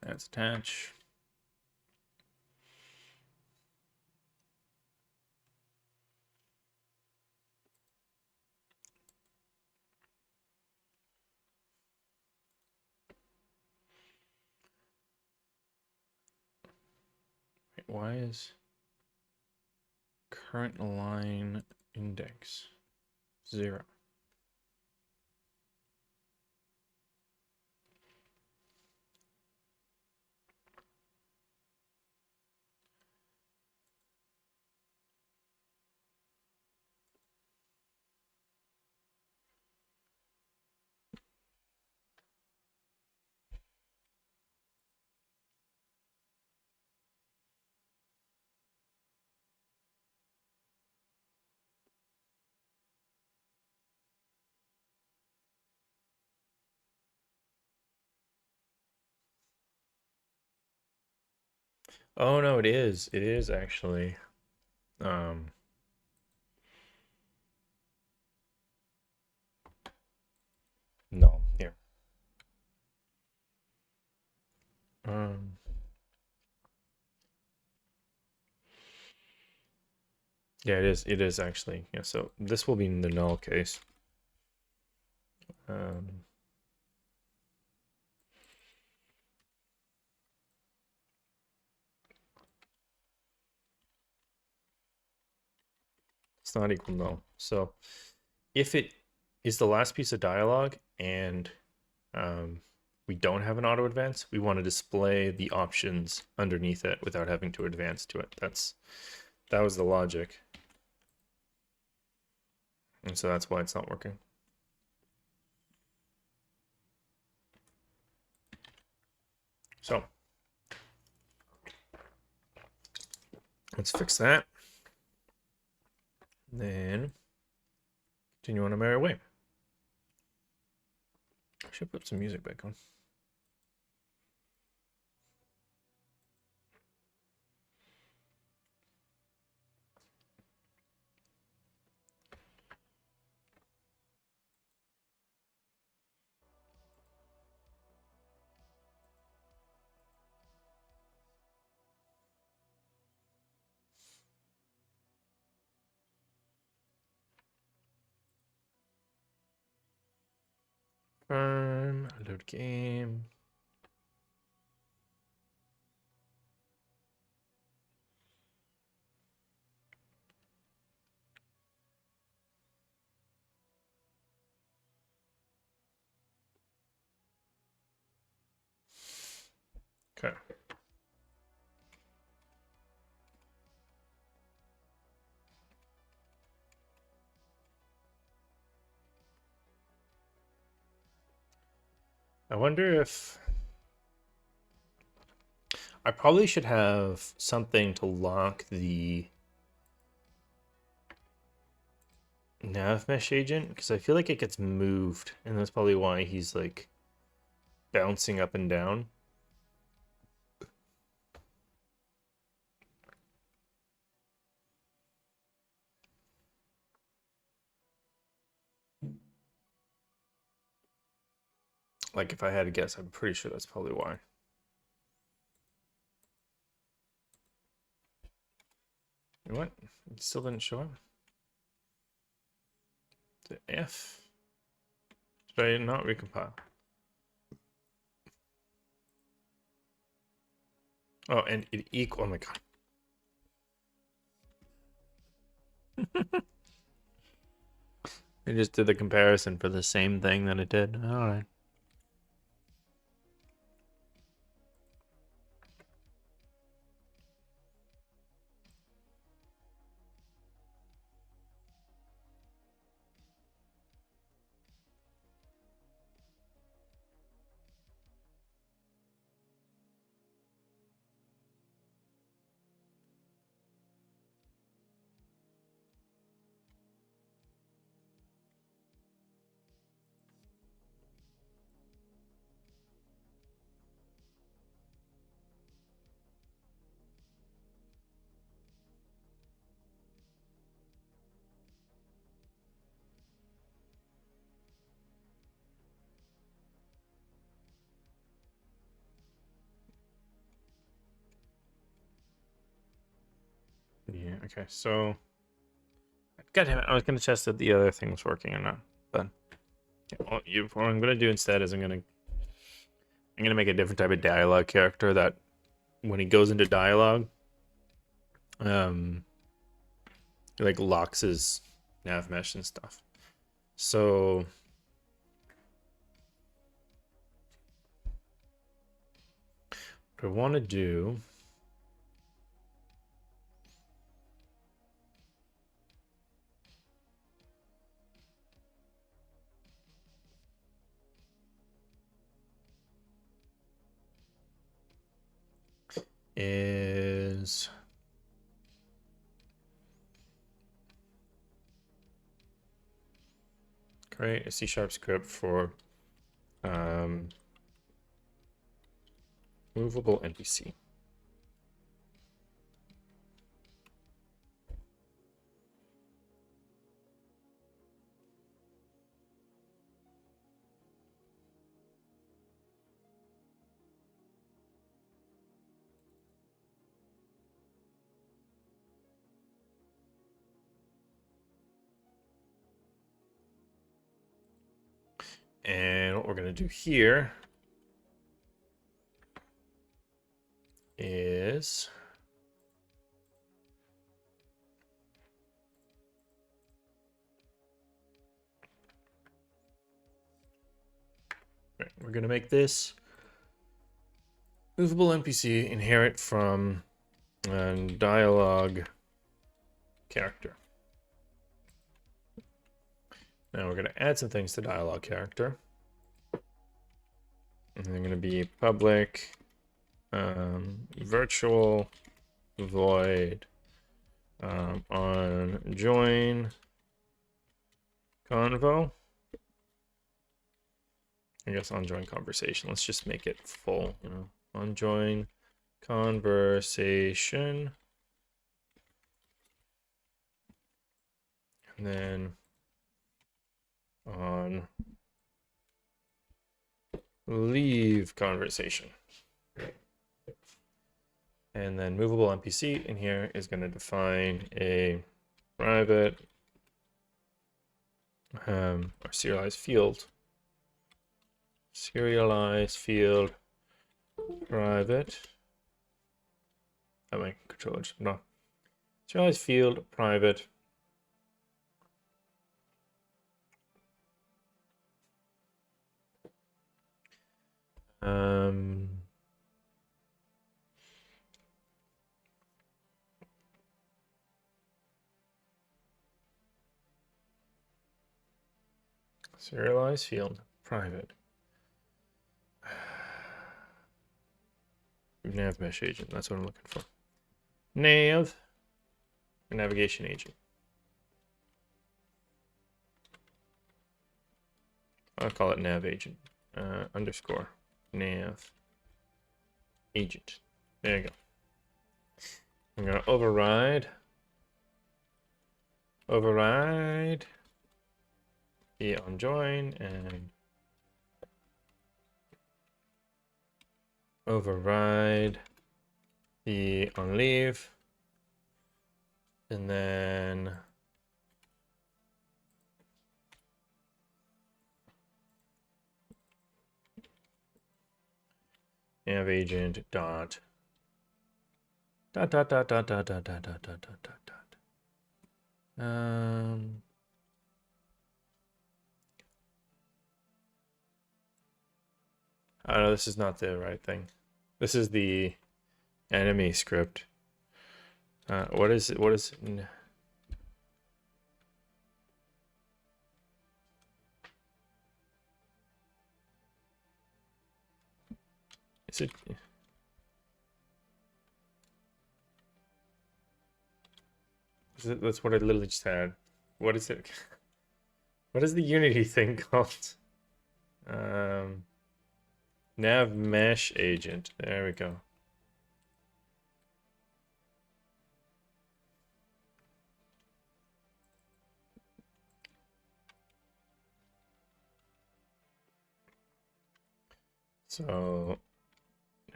Let's attach. Wait, why is current line index 0? Oh no, it is. It is actually. Um, no, here. Um, yeah, it is. It is actually. Yeah, so this will be in the null case. It's not equal null. So if it is the last piece of dialogue and we don't have an auto advance, we want to display the options underneath it without having to advance to it. That was the logic. And so that's why it's not working. So let's fix that. Then continue on a merry way. I should put some music back on. Load game. Okay. I wonder if I probably should have something to lock the nav mesh agent because I feel like it gets moved, and that's probably why he's like bouncing up and down. Like if I had to guess, I'm pretty sure that's probably why. You know what? It still didn't show up. The F. Should I not recompile? Oh, and it equal. Oh my god. It just did the comparison for the same thing that it did. All right. Yeah, okay, so God damn it, I was gonna test that the other thing was working or not, but what I'm gonna do instead is I'm gonna make a different type of dialogue character that when he goes into dialogue, he, like locks his nav mesh and stuff. So what I want to do is create a C# script for movable NPC. And what we're going to do here is we're going to make this movable NPC inherit from a dialogue character. Now we're going to add some things to dialogue character. And they're going to be public virtual void on join convo. I guess on join conversation. Let's just make it full, you know. On join conversation. And then on leave conversation. And then movable NPC in here is going to define a private or serialized field serialize field private. Oh, my controller just went off. Serialize field private. Serialize field private. Nav mesh agent. That's what I'm looking for. Nav navigation agent. I'll call it nav agent. Underscore nav agent. There you go. I'm gonna override the on join and override the on leave, and then nav agent dot dot dot dot dot dot dot dot dot dot dot dot. Oh no, this is not the right thing. This is the enemy script. What is it? What is it? Is it? That's what I literally just had. What is it? What is the Unity thing called? Nav mesh agent. There we go. So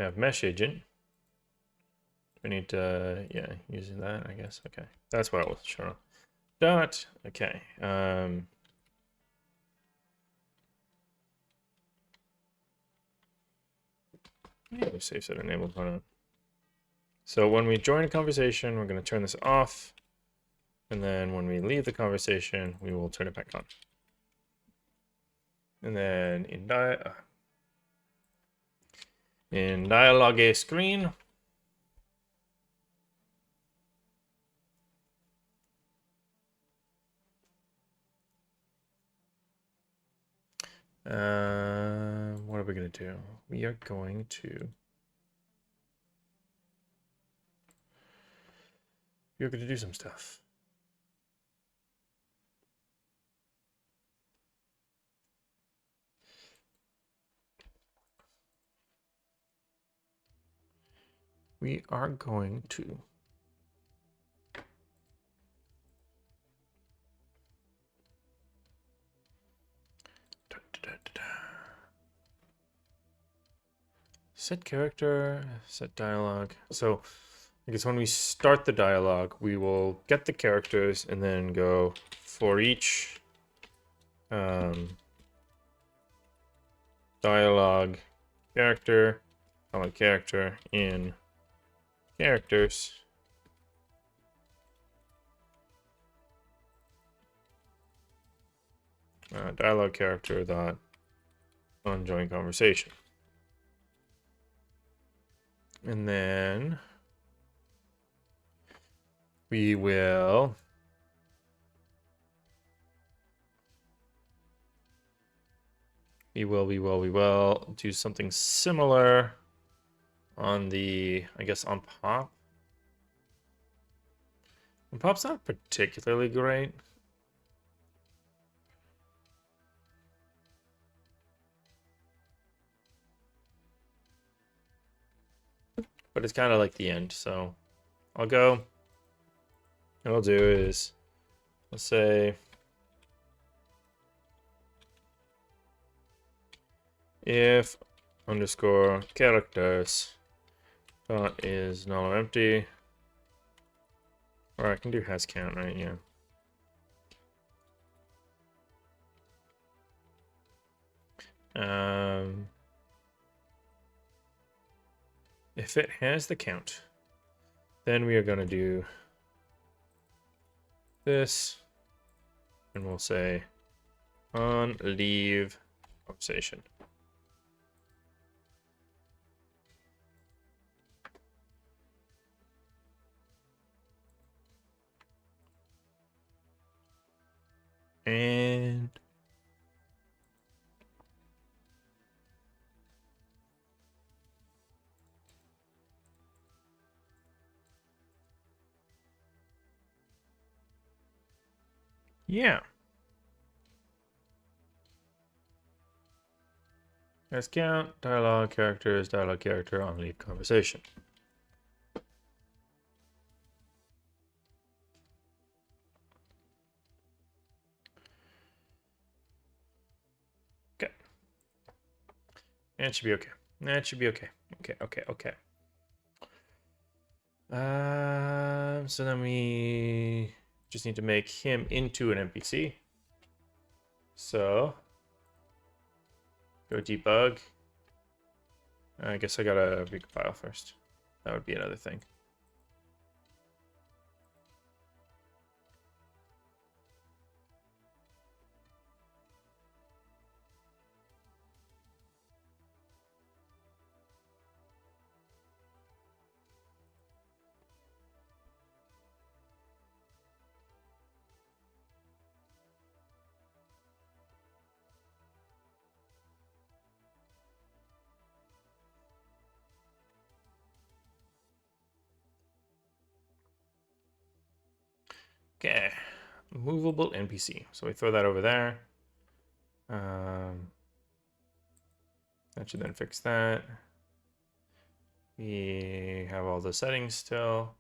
nav mesh agent. We need to, yeah, using that, I guess. Okay, that's what I was showing. Dot. Okay. Safe set enabled. Hold on. So when we join a conversation, we're going to turn this off, and then when we leave the conversation, we will turn it back on. And then in dialogue screen, what are we going to do? We are going to do some stuff. We are going to set character, set dialogue. So I guess when we start the dialogue, we will get the characters and then go for each dialogue character, in characters. Dialogue character dot on join conversation. And then we will do something similar on the, I guess, on pop. And pop's not particularly great. But it's kind of like the end, so I'll go. What I'll do is, let's say, if underscore characters dot is null or empty, or I can do has count, right? Yeah. If it has the count, then we are going to do this, and we'll say on leave conversation. And yeah. As count, dialogue character on leave conversation. Okay. That should be okay. That should be okay. Okay. So then we just need to make him into an NPC. So go debug. I guess I gotta recompile first. That would be another thing. Okay, movable NPC. So we throw that over there. That should then fix that. We have all the settings still.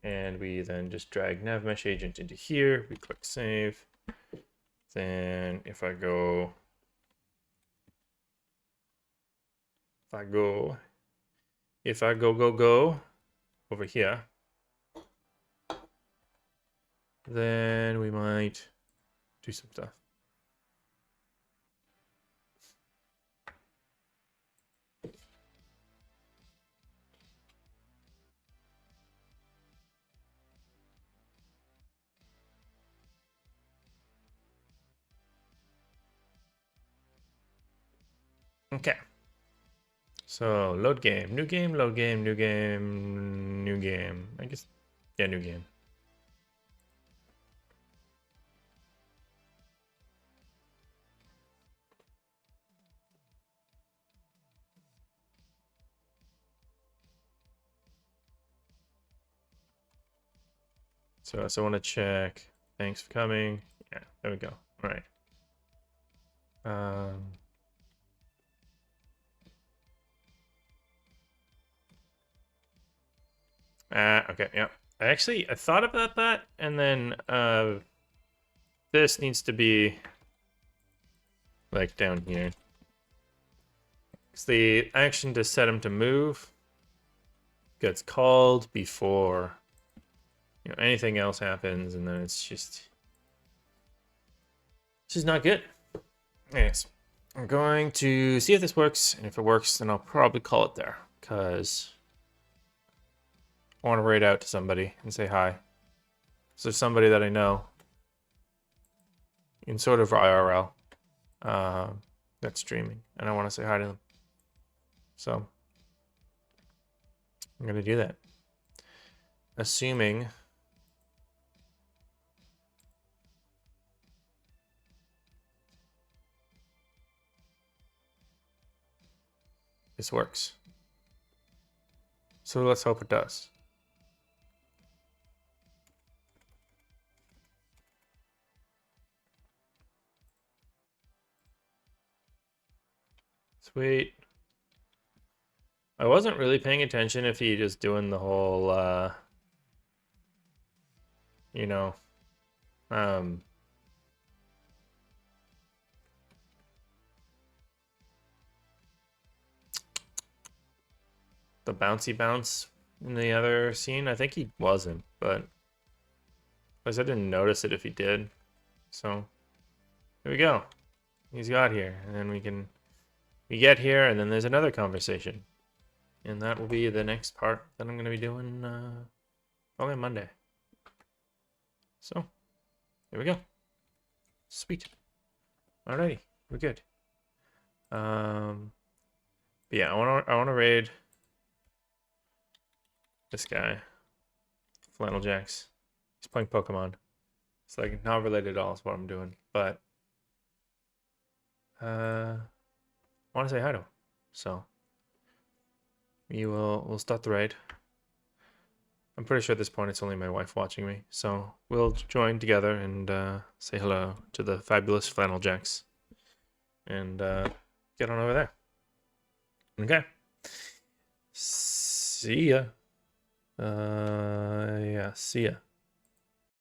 And we then just drag navmesh agent into here. We click save. Then if I go over here, then we might do some stuff. Okay. So load game, new game, load game, new game, new game. I guess, yeah, new game. So I want to check. Thanks for coming. Yeah, there we go. All right. Okay, yeah. I thought about that, and then this needs to be like down here. Because the action to set him to move gets called before anything else happens, and then it's just not good. Anyways, I'm going to see if this works, and if it works, then I'll probably call it there, because I want to raid out to somebody and say hi. So there's somebody that I know in sort of IRL that's streaming, and I want to say hi to them. So I'm going to do that. Assuming this works. So let's hope it does. Sweet. I wasn't really paying attention if he just doing the whole, you know, the bouncy bounce in the other scene. I think he wasn't, but I didn't notice it if he did. So here we go. He's got here, and then we can we get here, and then there's another conversation. And that will be the next part that I'm going to be doing probably Monday. So, there we go. Sweet. Alrighty, we're good. But yeah, I wanna raid this guy, Flannel Jacks. He's playing Pokemon. It's like not related at all to what I'm doing, but I want to say hi to him. So we'll start the raid. I'm pretty sure at this point it's only my wife watching me, so we'll join together and say hello to the fabulous Flannel Jacks, and get on over there. Okay. See ya. Yeah, see ya.